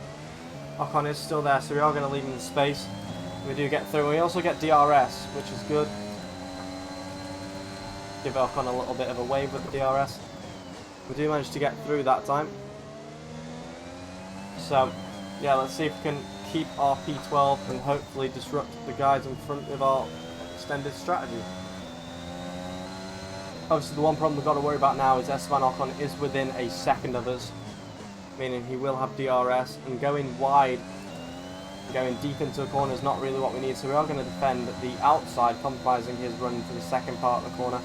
Speaker 1: Ocon is still there, so we are going to leave him in space. We do get through. We also get DRS, which is good. Give Ocon a little bit of a wave with the DRS. We do manage to get through that time. So, yeah, let's see if we can keep our P12 and hopefully disrupt the guys in front with our extended strategy. Obviously, the one problem we've got to worry about now is Esteban Ocon is within a second of us, meaning he will have DRS, and going wide, going deep into a corner is not really what we need, so we are going to defend the outside, compromising his run into the second part of the corner.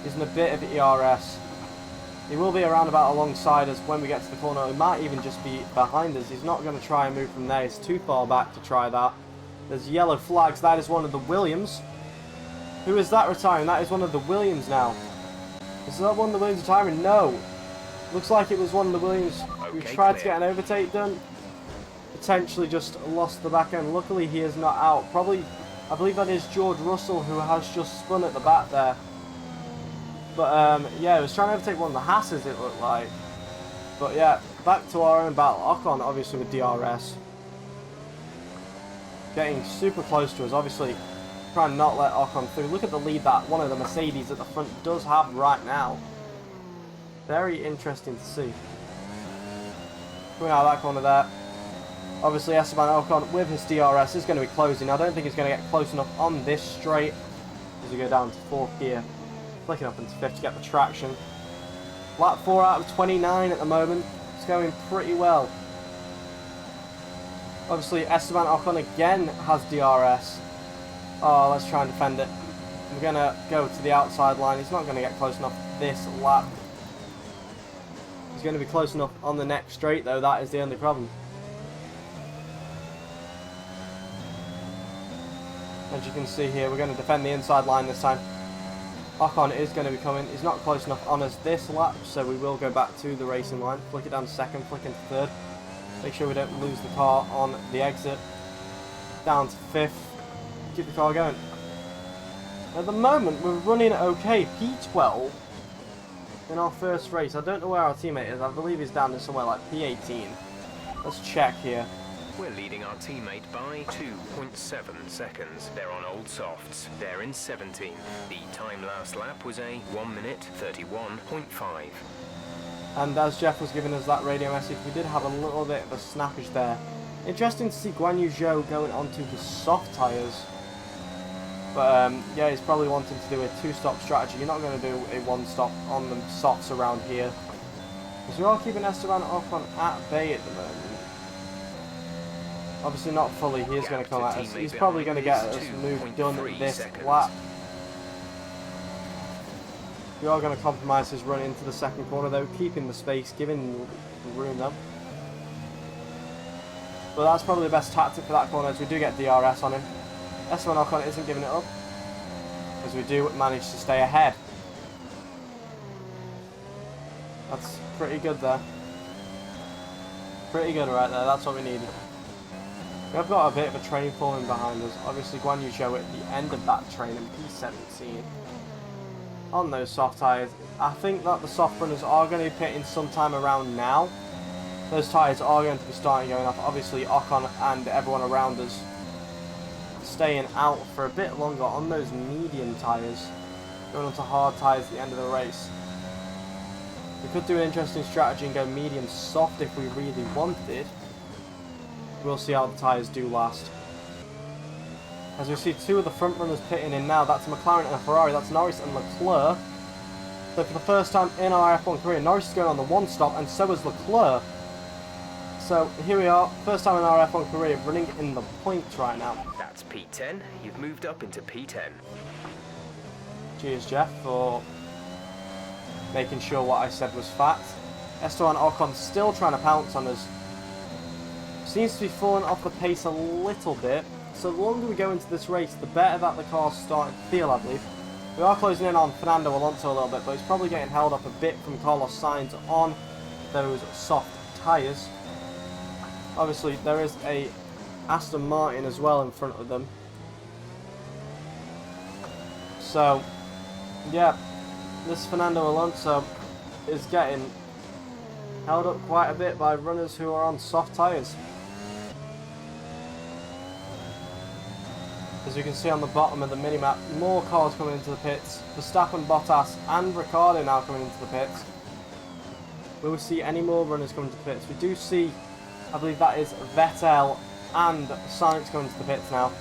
Speaker 1: Using a bit of ERS. He will be around about alongside us when we get to the corner. He might even just be behind us. He's not going to try and move from there. He's too far back to try that. There's yellow flags. That is one of the Williams. Who is that retiring? That is one of the Williams now. Is that one of the Williams retiring? No. Looks like it was one of the Williams who tried to get an overtake done. Potentially just lost the back end. Luckily he is not out. Probably, I believe that is George Russell who has just spun at the back there. But yeah, he was trying to overtake one of the Hasses, it looked like. But yeah, back to our own battle. Ocon obviously with DRS. Getting super close to us, obviously trying not let Ocon through. Look at the lead that one of the Mercedes at the front does have right now. Very interesting to see. Coming out of that corner there. Obviously Esteban Ocon with his DRS is going to be closing. I don't think he's going to get close enough on this straight as we go down to 4th gear. Flicking up into 5th to get the traction. Lap 4 out of 29 at the moment. It's going pretty well. Obviously Esteban Ocon again has DRS. Oh, let's try and defend it. We're going to go to the outside line. He's not going to get close enough this lap. He's going to be close enough on the next straight though. That is the only problem. As you can see here, we're going to defend the inside line this time. Ocon is going to be coming. He's not close enough on us this lap, so we will go back to the racing line. Flick it down to 2nd, flick into 3rd. Make sure we don't lose the car on the exit. Down to 5th. Keep the car going. At the moment, we're running okay. P12 in our first race. I don't know where our teammate is. I believe he's down to somewhere like P18. Let's check here.
Speaker 5: We're leading our teammate by 2.7 seconds. They're on old softs. They're in 17th. The time last lap was a 1 minute 31.5.
Speaker 1: And as Jeff was giving us that radio message, we did have a little bit of a snappage there. Interesting to see Guan Yu Zhou going onto the soft tyres. But yeah, he's probably wanting to do a 2-stop strategy. You're not going to do a 1-stop on the softs around here. Because we are keeping Esteban Ocon at bay at the moment. Obviously not fully, he is going to come at us. He's probably going to get us move done this lap. We are going to compromise his run into the second corner though, keeping the space, giving the room though. But that's probably the best tactic for that corner as we do get DRS on him. Esteban Ocon isn't giving it up, as we do manage to stay ahead. That's pretty good there. Pretty good right there, that's what we needed. We've got a bit of a train forming behind us. Obviously Guan Yu Zhou at the end of that train in P17. On those soft tyres. I think that the soft runners are going to be pitting sometime around now. Those tyres are going to be starting going off. Obviously Ocon and everyone around us staying out for a bit longer on those medium tyres. Going on to hard tyres at the end of the race. We could do an interesting strategy and go medium soft if we really wanted. We'll see how the tyres do last. As we see 2 of the front runners pitting in now, that's a McLaren and a Ferrari, that's Norris and Leclerc. So for the first time in our F1 career, Norris is going on the 1-stop and so is Leclerc. So here we are, first time in our F1 career running in the points right now.
Speaker 5: That's P10, you've moved up into P10.
Speaker 1: Cheers Jeff for making sure what I said was fact. Esteban Ocon still trying to pounce on us. Seems to be falling off the pace a little bit. So the longer we go into this race, the better that the car's starting to feel, I believe. We are closing in on Fernando Alonso a little bit, but he's probably getting held up a bit from Carlos Sainz on those soft tyres. Obviously, there is a Aston Martin as well in front of them. So, yeah, this Fernando Alonso is getting held up quite a bit by runners who are on soft tyres. As you can see on the bottom of the minimap, more cars coming into the pits. Verstappen, Bottas and Ricciardo now coming into the pits. Will we see any more runners coming to the pits? We do see, I believe that is Vettel and Sainz coming to the pits now.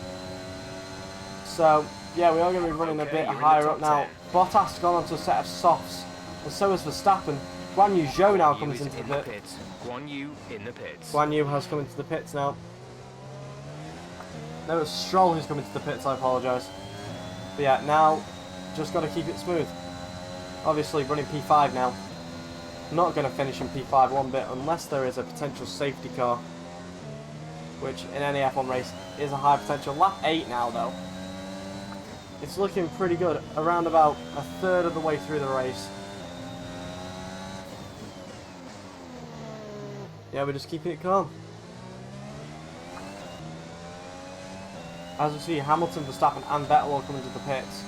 Speaker 1: So, yeah, we are going to be running a bit higher up now.
Speaker 5: 10.
Speaker 1: Bottas has gone onto a set of softs, and so has Verstappen. Guan Yu Zhou now
Speaker 5: Yu
Speaker 1: comes
Speaker 5: is
Speaker 1: into the
Speaker 5: in
Speaker 1: pit.
Speaker 5: pits. Guan Yu in the pits.
Speaker 1: Guan Yu has come into the pits now. No, it's Stroll who's coming to the pits, I apologise. But yeah, now, just got to keep it smooth. Obviously, running P5 now. Not going to finish in P5 one bit unless there is a potential safety car. Which, in any F1 race, is a high potential. Lap 8 now, though. It's looking pretty good. Around about a third of the way through the race. Yeah, we're just keeping it calm. As we see, Hamilton, Verstappen and Vettel all coming to the pits.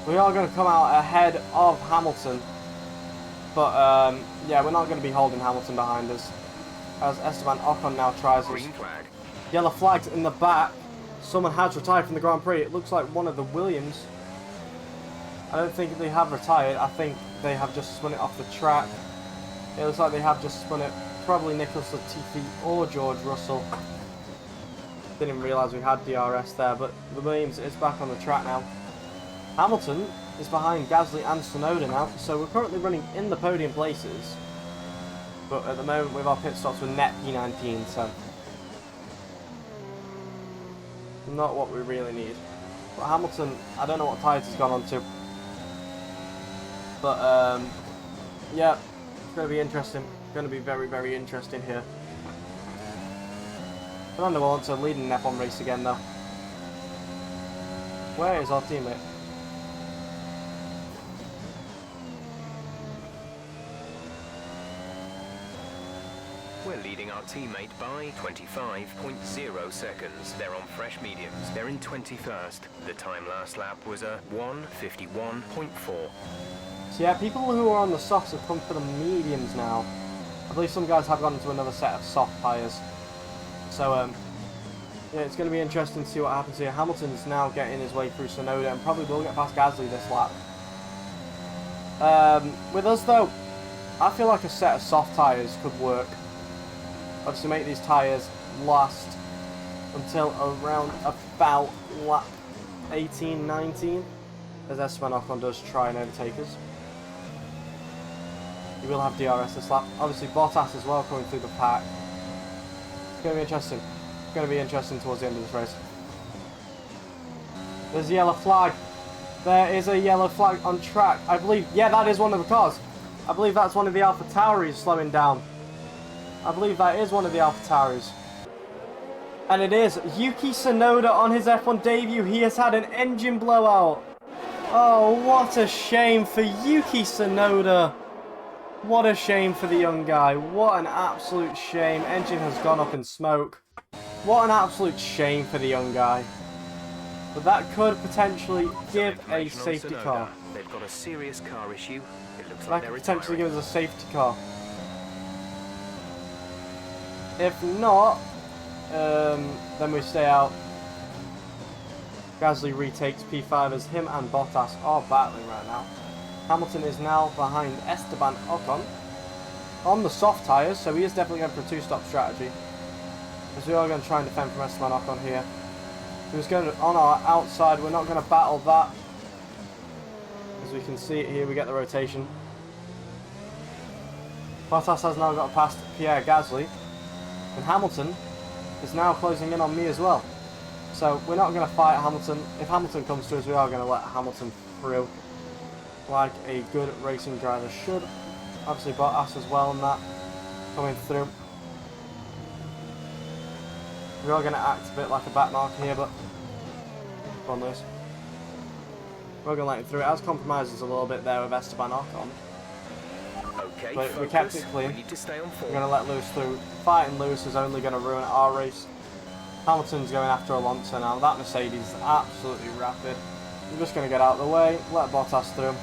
Speaker 1: We are going to come out ahead of Hamilton. But, yeah, we're not going to be holding Hamilton behind us. As Esteban Ocon now tries us.
Speaker 5: Green flag.
Speaker 1: Yellow flags in the back. Someone has retired from the Grand Prix. It looks like one of the Williams. I don't think they have retired. I think they have just spun it off the track. It looks like they have just spun it. Probably Nicholas Latifi or George Russell. Didn't realise we had DRS there, but the Williams is back on the track now. Hamilton is behind Gasly and Tsunoda now, so we're currently running in the podium places. But at the moment with our pit stops we're net P19, so not what we really need. But Hamilton, I don't know what tyres he's gone on to. But yeah, it's going to be interesting. Going to be very, very interesting here. Fernando Alonso leading an F1 race again though. Where is our teammate?
Speaker 5: We're leading our teammate by 25.0 seconds. They're on fresh mediums. They're in 21st. The time last lap was a 1:51.4.
Speaker 1: So yeah, people who are on the softs have come for the mediums now. I believe some guys have gone into another set of soft tyres. So yeah, it's going to be interesting to see what happens here. Hamilton's now getting his way through Tsunoda and probably will get past Gasly this lap. With us though, I feel like a set of soft tyres could work. Obviously make these tyres last until around about lap 18, 19. As Esteban Ocon does try and overtake us. He will have DRS this lap. Obviously Bottas as well coming through the pack. It's going to be interesting. It's going to be interesting towards the end of this race. There's a yellow flag. There is a yellow flag on track. I believe, yeah, that is one of the cars. I believe that's one of the AlphaTauris slowing down. I believe that is one of the AlphaTauris. And it is Yuki Tsunoda on his F1 debut. He has had an engine blowout. Oh, what a shame for Yuki Tsunoda. What a shame for the young guy. What an absolute shame. Engine has gone up in smoke. What an absolute shame for the young guy. But that could potentially give a safety car.
Speaker 5: They've got a serious car issue. It looks
Speaker 1: That
Speaker 5: like
Speaker 1: could
Speaker 5: they're
Speaker 1: potentially
Speaker 5: retiring.
Speaker 1: give us a safety car. If not, then we stay out. Gasly retakes P5 as him and Bottas are battling right now. Hamilton is now behind Esteban Ocon on the soft tyres, so he is definitely going for a two-stop strategy. As we are going to try and defend from Esteban Ocon here. He was going on our outside, we're not going to battle that. As we can see here, we get the rotation. Bottas has now got past Pierre Gasly. And Hamilton is now closing in on me as well. So we're not going to fight Hamilton. If Hamilton comes to us, we are going to let Hamilton through. Like a good racing driver should. Obviously Bottas as well on that. Coming through. We are going to act a bit like a back marker here, but come on, Lewis. We're going to let him through. It has compromises a little bit there with Esteban Ocon.
Speaker 5: Okay,
Speaker 1: But
Speaker 5: focus.
Speaker 1: we kept it clean.
Speaker 5: We need to stay on
Speaker 1: We're
Speaker 5: form.
Speaker 1: going to let Lewis through. Fighting Lewis is only going to ruin our race. Hamilton's going after Alonso now. That Mercedes is absolutely rapid. I'm just going to get out of the way, let Bottas through.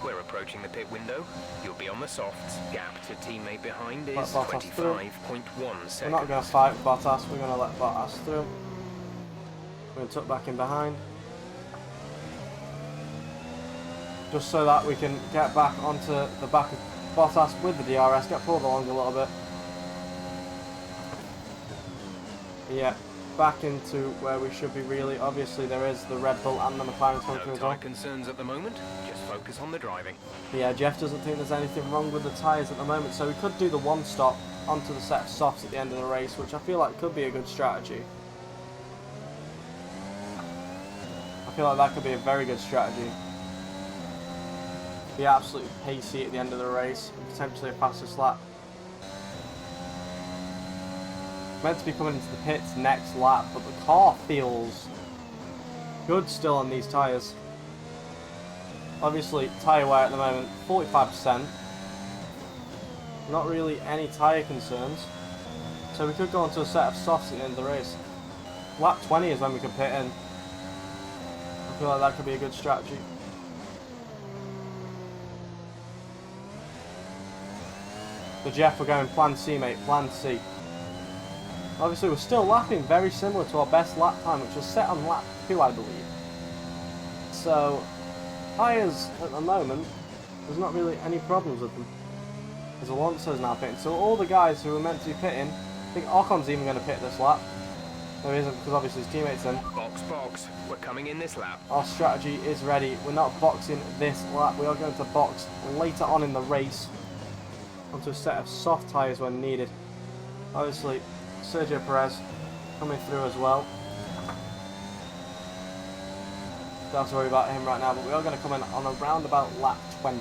Speaker 5: We're approaching the pit window. You'll be on the softs. Gap to teammate behind is
Speaker 1: Let Bottas through.
Speaker 5: 25.1 seconds.
Speaker 1: We're not going to fight with Bottas, we're going to let Bottas through. We're going to tuck back in behind. Just so that we can get back onto the back of Bottas with the DRS, get pulled along a little bit. Yeah, back into where we should be really. Obviously there is the Red Bull and the McLaren coming through
Speaker 5: No
Speaker 1: as well.
Speaker 5: tyre concerns at the moment. Just focus on the driving.
Speaker 1: But yeah, Jeff doesn't think there's anything wrong with the tyres at the moment, so we could do the one stop onto the set of softs at the end of the race, which I feel like could be a good strategy. I feel like that could be a very good strategy. Be absolutely pacey at the end of the race, and potentially a fastest lap. Meant to be coming into the pits next lap, but the car feels good still on these tyres. Obviously, tyre wear at the moment, 45%. Not really any tyre concerns. So we could go onto a set of softs at the end of the race. Lap 20 is when we could pit in. I feel like that could be a good strategy. So Jeff, we're going plan C, mate, plan C. Obviously, we're still lapping very similar to our best lap time, which was set on lap 2, I believe. So, tyres at the moment, there's not really any problems with them. As Alonso's now pitting. So all the guys who were meant to be pitting, I think Ocon's even going to pit this lap. No, he isn't, because obviously his teammate's in.
Speaker 5: Box, box. We're coming in this lap.
Speaker 1: Our strategy is ready. We're not boxing this lap. We are going to box later on in the race onto a set of soft tyres when needed. Obviously, Sergio Perez coming through as well. Don't have to worry about him right now, but we are going to come in on around about lap 20.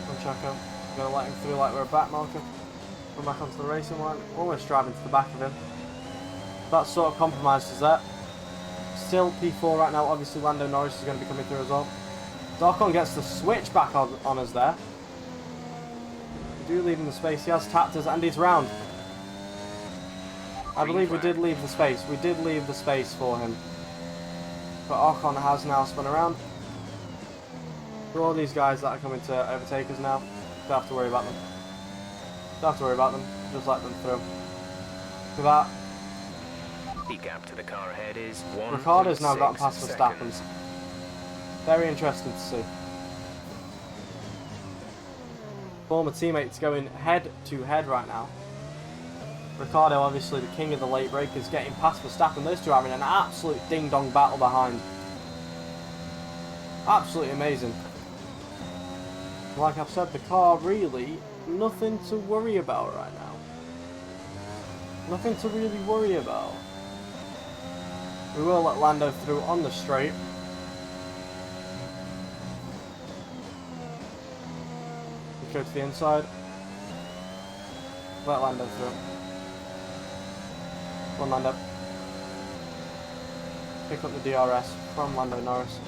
Speaker 1: From Checo, we're going to let him through like we're a back marker. Come back onto the racing line, almost driving to the back of him. That sort of compromised us there. Still P4 right now, obviously Lando Norris is going to be coming through as well. Ocon gets the switch back on us there. We do leave him the space, he has tapped us and he's round. I believe we did leave the space, for him. But Ocon has now spun around. For all these guys that are coming to overtake us now, don't have to worry about them. Don't have to worry about them, just let them through. For that,
Speaker 5: The gap to the car ahead is 1.
Speaker 1: Ricciardo's now gotten past Verstappen. Very interesting to see. Former teammates going head to head right now. Ricciardo, obviously the king of the late breakers, getting past Verstappen. Those two are having an absolute ding-dong battle behind. Absolutely amazing. Like I've said, the car really nothing to worry about right now. Nothing to really worry about. We will let Lando through on the straight. We go to the inside. Let Lando through. Come on, Lando. Pick up the DRS from Lando Norris.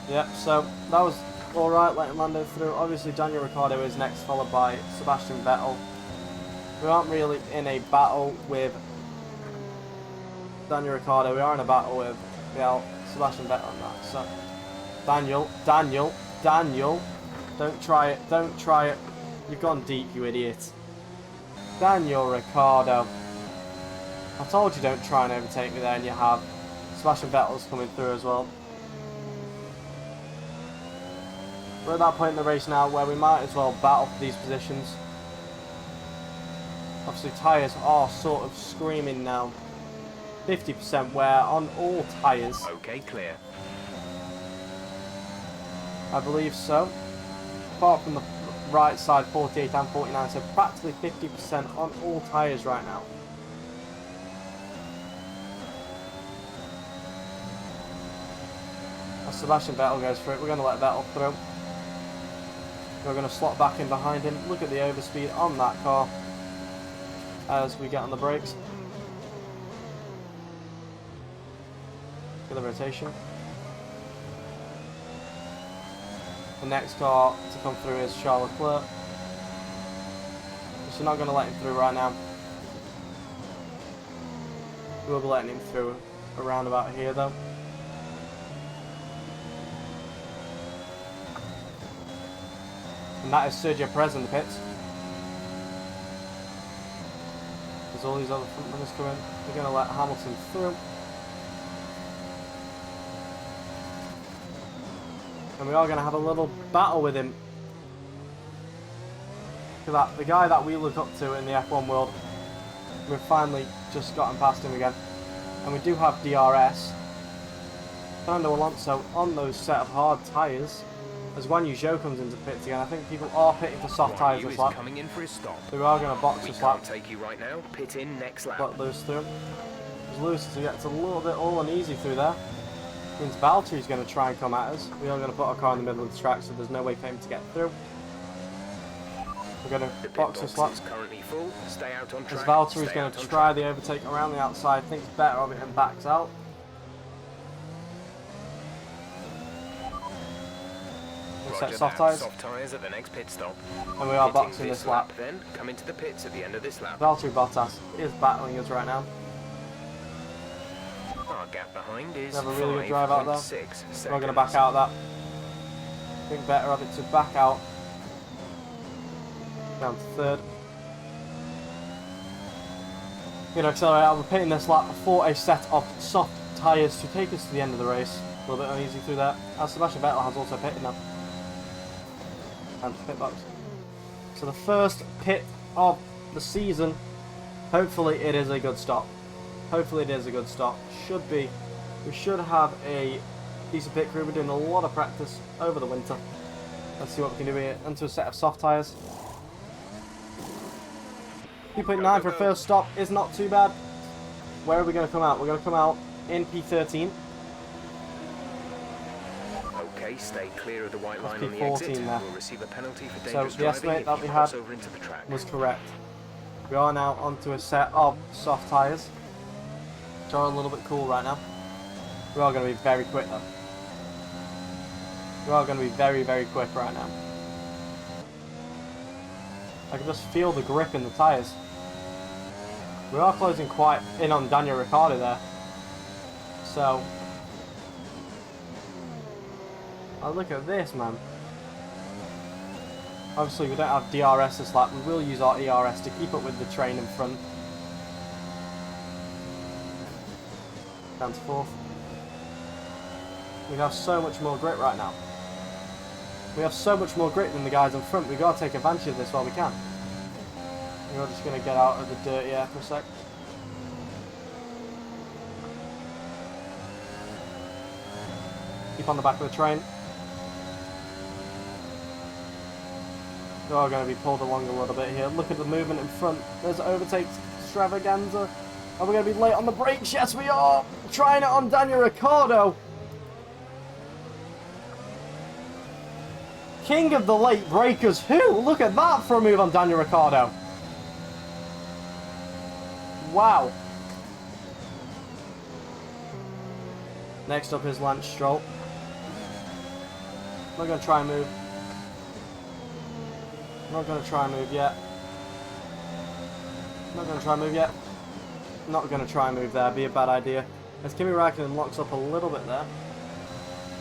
Speaker 1: Yep, so that was alright, letting Lando through. Obviously Daniel Ricciardo is next, followed by Sebastian Vettel. We aren't really in a battle with Daniel Ricciardo, we are in a battle with Sebastian Vettel on that. So Daniel, don't try it, you've gone deep, you idiot. Daniel Ricciardo. I told you don't try and overtake me there, and you have. Sebastian Vettel's coming through as well. We're at that point in the race now where we might as well battle for these positions. Obviously tyres are sort of screaming now. 50% wear on all tyres.
Speaker 5: Okay, clear.
Speaker 1: I believe so. Apart from the right side, 48 and 49, so practically 50% on all tyres right now. As Sebastian Vettel goes for it, we're going to let Vettel through. We're going to slot back in behind him. Look at the overspeed on that car as we get on the brakes. Get the rotation. The next car to come through is Charles Leclerc. So we're not going to let him through right now. We will be letting him through around about here though. And that is Sergio Perez in the pits. There's all these other front runners coming. They're going to let Hamilton through. And we are going to have a little battle with him. Look at that, the guy that we look up to in the F1 world. We've finally just gotten past him again. And we do have DRS. Fernando Alonso on those set of hard tyres. As Guan Yu Zhou comes into pits again, I think people are pitting for soft tyres this lap.
Speaker 5: coming in for his stop.
Speaker 1: So we are going to box this lap.
Speaker 5: We can't take you right now. Pit in next lap.
Speaker 1: Let Lewis through. As Lewis gets a little bit all uneasy through there. Means Valtteri's going to try and come at us. We are going to put our car in the middle of the track, so there's no way for him to get through. We're going to box this lap.
Speaker 5: Currently full. Stay out on track.
Speaker 1: As Valtteri's going to try the overtake around the outside, thinks better of it and backs out. Set soft tyres.
Speaker 5: Soft tyres at the next pit stop.
Speaker 1: And we are boxing this lap.
Speaker 5: Then come into the pits at the end of this lap.
Speaker 1: Valtteri Bottas is battling us right now.
Speaker 5: Our gap behind is
Speaker 1: Have a really good drive out there.
Speaker 5: 5.6
Speaker 1: We're going to back out that. Think better of it to back out. Down to third. Going to accelerate out. We're pitting this lap for a set of soft tyres to take us to the end of the race. A little bit uneasy through there. As Sebastian Vettel has also pitted now. And pit box. So the first pit of the season. Hopefully it is a good stop. Hopefully it is a good stop. Should be. We should have a decent pit crew. We're doing a lot of practice over the winter. Let's see what we can do here. Into a set of soft tyres. 2.9 for a first stop is not too bad. Where are we going to come out? We're going to come out in P13.
Speaker 5: Okay, stay clear of the white line on the
Speaker 1: P14
Speaker 5: exit.
Speaker 1: there.
Speaker 5: We'll receive a penalty for
Speaker 1: So
Speaker 5: dangerous
Speaker 1: the
Speaker 5: driving
Speaker 1: estimate
Speaker 5: if
Speaker 1: that
Speaker 5: you
Speaker 1: we
Speaker 5: cross
Speaker 1: had
Speaker 5: over into the track.
Speaker 1: was correct. We are now onto a set of soft tyres, which are a little bit cool right now. We are going to be very quick though. We are going to be very, very quick right now. I can just feel the grip in the tyres. We are closing quite in on Daniel Ricciardo there. So, oh, look at this, man. Obviously, we don't have DRS this lap. We will use our ERS to keep up with the train in front. Down to fourth. We have so much more grip right now. We have so much more grip than the guys in front. We've got to take advantage of this while we can. We're just going to get out of the dirty air for a sec. Keep on the back of the train. We are going to be pulled along a little bit here. Look at the movement in front. There's overtake extravaganza. Are we going to be late on the brakes? Yes, we are. Trying it on Daniel Ricciardo. King of the late breakers. Who? Look at that for a move on Daniel Ricciardo. Wow. Next up is Lance Stroll. I'm not going to try and move. I'm not going to try and move yet. I'm not going to try and move yet. I'm not going to try and move there. Be a bad idea. As Kimi Räikkönen locks up a little bit there.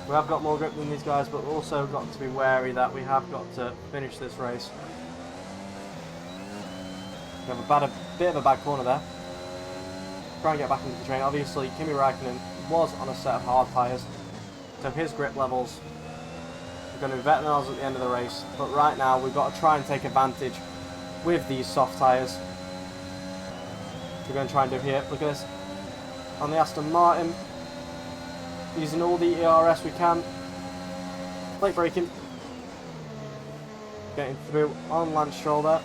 Speaker 1: We have got more grip than these guys, but we've also got to be wary that we have got to finish this race. We have a bit of a bad corner there. Try and get back into the train. Obviously, Kimi Räikkönen was on a set of hard tyres, so his grip levels are going to be better than ours at the end of the race. But right now, we've got to try and take advantage with these soft tyres. We're going to try and do here. Look at this. On the Aston Martin, using all the ERS we can. Late braking. Getting through on Lance Stroll there.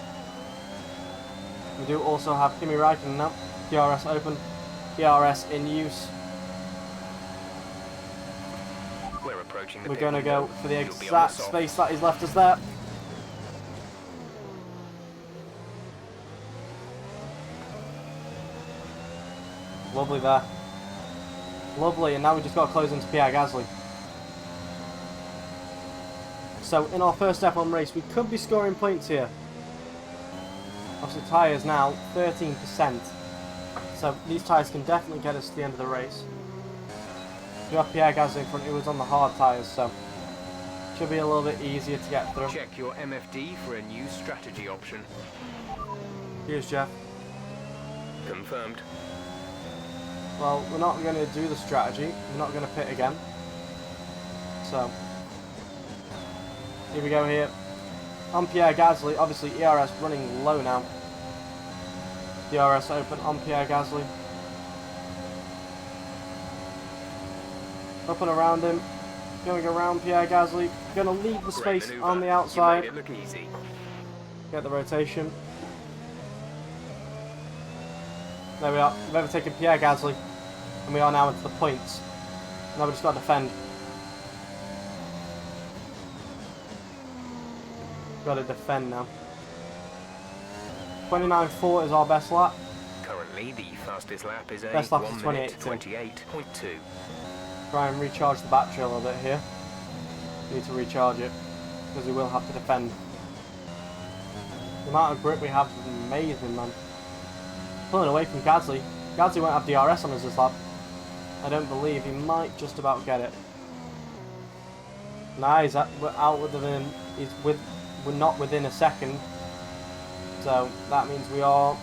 Speaker 1: We do also have Kimi Räikkönen now. ERS open. ERS in use.
Speaker 5: We're approaching the
Speaker 1: We're
Speaker 5: pit
Speaker 1: going to go
Speaker 5: window.
Speaker 1: for the
Speaker 5: You'll be on the
Speaker 1: exact
Speaker 5: soft.
Speaker 1: space that he's left us there. Lovely there. Lovely, and now we just got to close into Pierre Gasly. So in our first F1 race, we could be scoring points here. Obviously tyres now, 13%. So these tyres can definitely get us to the end of the race. We have Pierre Gasly in front who was on the hard tyres, so should be a little bit easier to get through.
Speaker 5: Check your MFD for a new strategy option.
Speaker 1: Here's Jeff.
Speaker 5: Confirmed.
Speaker 1: Well, we're not going to do the strategy. We're not going to pit again. So, here we go here. On Pierre Gasly, obviously ERS running low now. DRS open on Pierre Gasly. Up and around him. Going around Pierre Gasly. Going to leave the space on the outside.
Speaker 5: You made it look easy.
Speaker 1: Get the rotation. There we are. We've overtaken Pierre Gasly. And we are now into the points. Now we've just got to defend. Got to defend now. 29.4 is our best lap.
Speaker 5: Currently, the fastest lap is a
Speaker 1: Best lap is
Speaker 5: 1 minute 28.2.
Speaker 1: Try and recharge the battery a little bit here. Need to recharge it because we will have to defend. The amount of grip we have is amazing, man. Pulling away from Gasly. Gasly won't have DRS on us this lap. I don't believe he might just about get it. Nah, we're out within. We're not within a second. So that means we are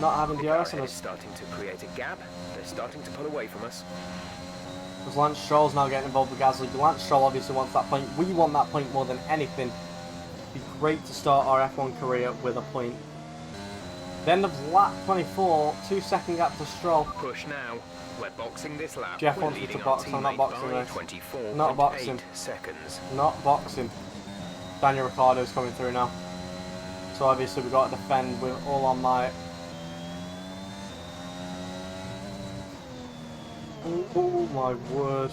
Speaker 1: not having DRS on
Speaker 5: is
Speaker 1: us.
Speaker 5: starting to create a gap. They're starting to pull away from us.
Speaker 1: Because Lance Stroll's now getting involved with Gasly. Lance Stroll obviously wants that point. We want that point more than anything. It'd be great to start our F1 career with a point. The end of lap 24, 2-second gap to Stroll.
Speaker 5: Push now. We're boxing this lap.
Speaker 1: Jeff
Speaker 5: We're
Speaker 1: wants me to
Speaker 5: leading
Speaker 1: box.
Speaker 5: our
Speaker 1: I'm not
Speaker 5: teammate
Speaker 1: boxing
Speaker 5: by
Speaker 1: this.
Speaker 5: 24.8
Speaker 1: Not boxing.
Speaker 5: seconds.
Speaker 1: Not boxing. Daniel Ricciardo's coming through now. So obviously we've got to defend with all our might. Oh my word.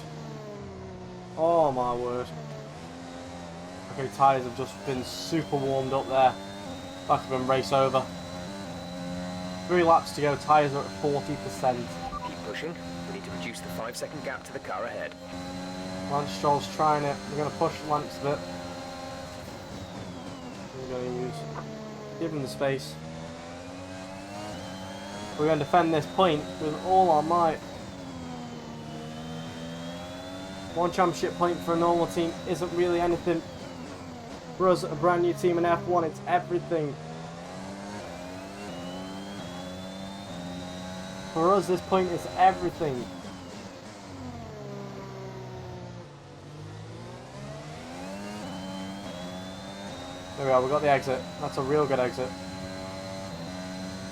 Speaker 1: Oh my word. Okay, tyres have just been super warmed up there. That could have been race over. 3 laps to go, tyres are at 40%.
Speaker 5: Keep pushing. We need to reduce the 5-second gap to the car ahead.
Speaker 1: Lance Stroll's trying it. We're going to push Lance a bit. We're going to give him the space. We're going to defend this point with all our might. 1 championship point for a normal team isn't really anything. For us, a brand new team in F1, it's everything. For us, this point is everything. There we are, we got the exit. That's a real good exit.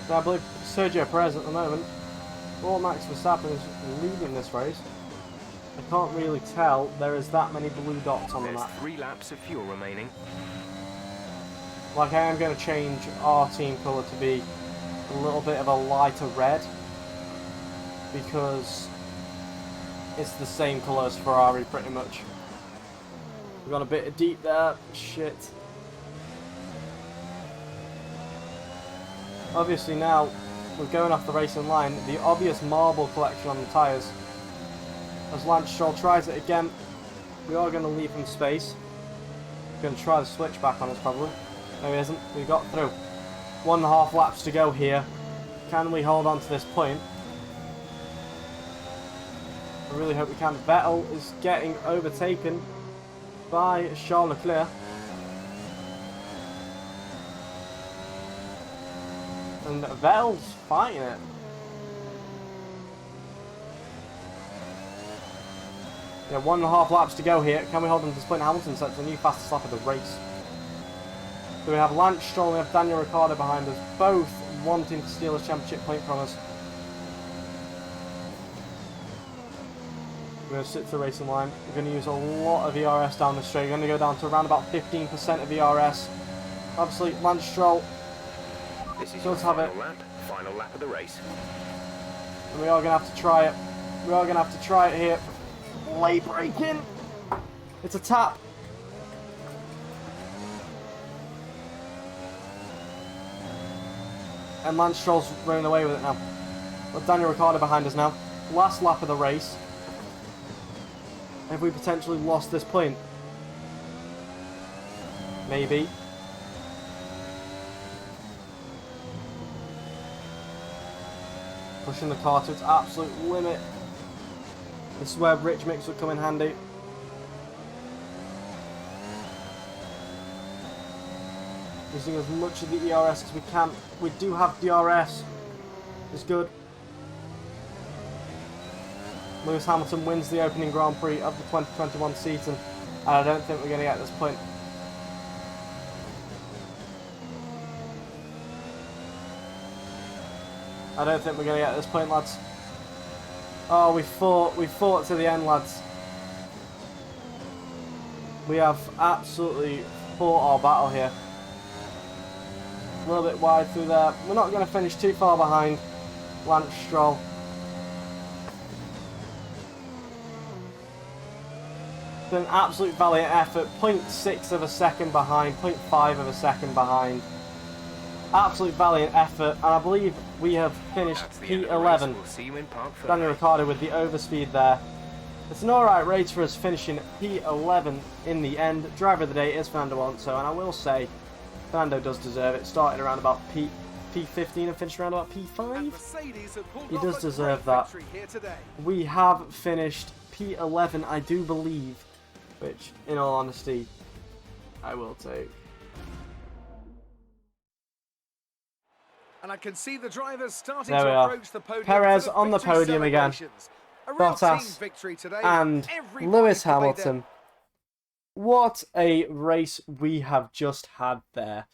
Speaker 1: Now I believe Sergio Perez at the moment, or Max Verstappen is leading this race. I can't really tell. There is that many blue dots on the map.
Speaker 5: There's 3 laps of fuel remaining.
Speaker 1: Like, I am going to change our team colour to be a little bit of a lighter red, because it's the same colour as Ferrari pretty much. We've got a bit of deep there. Shit. Obviously now we're going off the racing line. The obvious marble collection on the tyres. As Lance Stroll tries it again, we are going to leave him space. We're going to try the switch back on us probably. No, he isn't. We got through. 1.5 laps to go here. Can we hold on to this point? I really hope we can. Vettel is getting overtaken by Charles Leclerc. And Vettel's fighting it. Yeah, 1.5 laps to go here. Can we hold on to this point? Hamilton sets the new fastest lap of the race. So we have Lance Stroll and we have Daniel Ricciardo behind us, both wanting to steal a championship point from us. We're going to sit to the racing line. We're going to use a lot of ERS down the straight. We're going to go down to around about 15% of ERS. Obviously, Lance Stroll
Speaker 5: This is
Speaker 1: does
Speaker 5: your
Speaker 1: have
Speaker 5: final lap of the race.
Speaker 1: And we are going to have to try it. We are going to have to try it here. Late braking. It's a tap. And Lance Stroll's running away with it now. Got Daniel Ricciardo behind us now. Last lap of the race. Have we potentially lost this point? Maybe. Pushing the car to its absolute limit. This is where Rich Mix would come in handy. Using as much of the ERS as we can. We do have DRS. It's good. Lewis Hamilton wins the opening Grand Prix of the 2021 season. And I don't think we're going to get this point. I don't think we're going to get this point, lads. Oh, we fought to the end, lads. We have absolutely fought our battle here. A little bit wide through there. We're not going to finish too far behind Lance Stroll. It's an absolute valiant effort. 0.6 of a second behind, 0.5 of a second behind. Absolute valiant effort, and I believe we have finished P11.
Speaker 5: We'll see you in Park 3.
Speaker 1: Daniel Ricciardo with the overspeed there. It's an alright race for us, finishing P11 in the end. Driver of the day is Fernando Alonso, and I will say Fernando does deserve it. Started around about P15 and finished around about P5. He does deserve that. We have finished P11, I do believe, which, in all honesty, I will take.
Speaker 7: And I can see the drivers starting
Speaker 1: There we
Speaker 7: to
Speaker 1: are.
Speaker 7: approach the podium.
Speaker 1: Perez
Speaker 7: for the
Speaker 1: on the
Speaker 7: victory
Speaker 1: podium again.
Speaker 7: celebrations. A real
Speaker 1: Bottas
Speaker 7: team victory today.
Speaker 1: and
Speaker 7: Everybody
Speaker 1: Lewis
Speaker 7: played their
Speaker 1: Hamilton. What a race we have just had there.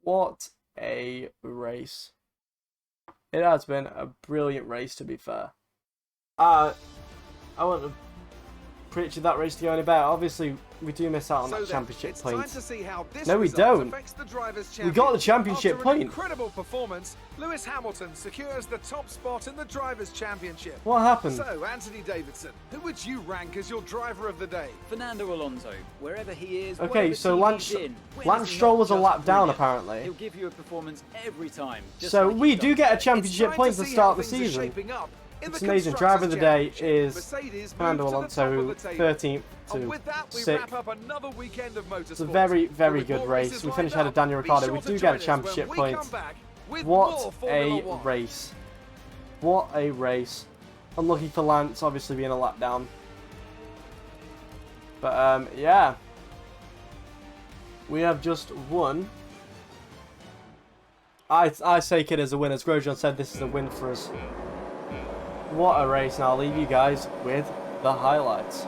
Speaker 1: What a race. It has been a brilliant race, to be fair. I wouldn't have predicted that race to go any better. Obviously, we do miss out on that championship
Speaker 7: it's
Speaker 1: point.
Speaker 7: time to see how this
Speaker 1: No, we
Speaker 7: result
Speaker 1: don't.
Speaker 7: affects the drivers'
Speaker 1: We got the
Speaker 7: champion.
Speaker 1: championship
Speaker 7: After
Speaker 1: point.
Speaker 7: An incredible performance, Lewis Hamilton secures the top spot in the drivers' championship.
Speaker 1: What happened?
Speaker 7: So, Anthony Davidson, who would you rank as your driver of the day?
Speaker 8: Fernando Alonso, wherever he is.
Speaker 1: Okay,
Speaker 8: whatever
Speaker 1: so
Speaker 8: team
Speaker 1: Lance
Speaker 8: he's in, when
Speaker 1: Lance
Speaker 8: is he
Speaker 1: Stroll
Speaker 8: not
Speaker 1: was a
Speaker 8: just
Speaker 1: lap down,
Speaker 8: brilliant?
Speaker 1: apparently.
Speaker 8: He'll give you a performance every time. just
Speaker 1: So
Speaker 8: like
Speaker 1: we
Speaker 8: he's
Speaker 1: do
Speaker 8: done
Speaker 1: get a
Speaker 8: today.
Speaker 1: championship
Speaker 7: It's
Speaker 1: point
Speaker 7: time
Speaker 1: to
Speaker 7: see
Speaker 1: start
Speaker 7: how
Speaker 1: the
Speaker 7: things are
Speaker 1: season.
Speaker 7: shaping up in
Speaker 1: It's
Speaker 7: the
Speaker 1: amazing. Driver of the day
Speaker 7: Constructors'
Speaker 1: is
Speaker 7: Championship.
Speaker 1: Fernando
Speaker 7: Mercedes moved
Speaker 1: Alonso,
Speaker 7: to the top of the table.
Speaker 1: 13th
Speaker 7: And
Speaker 1: to
Speaker 7: with that, we
Speaker 1: 6th.
Speaker 7: wrap up another weekend of motorsport.
Speaker 1: It's a very, very
Speaker 7: But with
Speaker 1: good
Speaker 7: more
Speaker 1: race.
Speaker 7: races
Speaker 1: We
Speaker 7: lined
Speaker 1: finished ahead of
Speaker 7: up,
Speaker 1: Daniel
Speaker 7: be
Speaker 1: Ricciardo.
Speaker 7: sure
Speaker 1: We
Speaker 7: to
Speaker 1: do
Speaker 7: join
Speaker 1: get a
Speaker 7: us
Speaker 1: championship
Speaker 7: when we
Speaker 1: point.
Speaker 7: come back with
Speaker 1: What
Speaker 7: more
Speaker 1: a
Speaker 7: Formula One.
Speaker 1: race. What a race. Unlucky for Lance, obviously being a lap down. But, yeah. We have just won. I take it as a win. As Grosjean said, this is a win for us. What a race. Now I'll leave you guys with the highlights.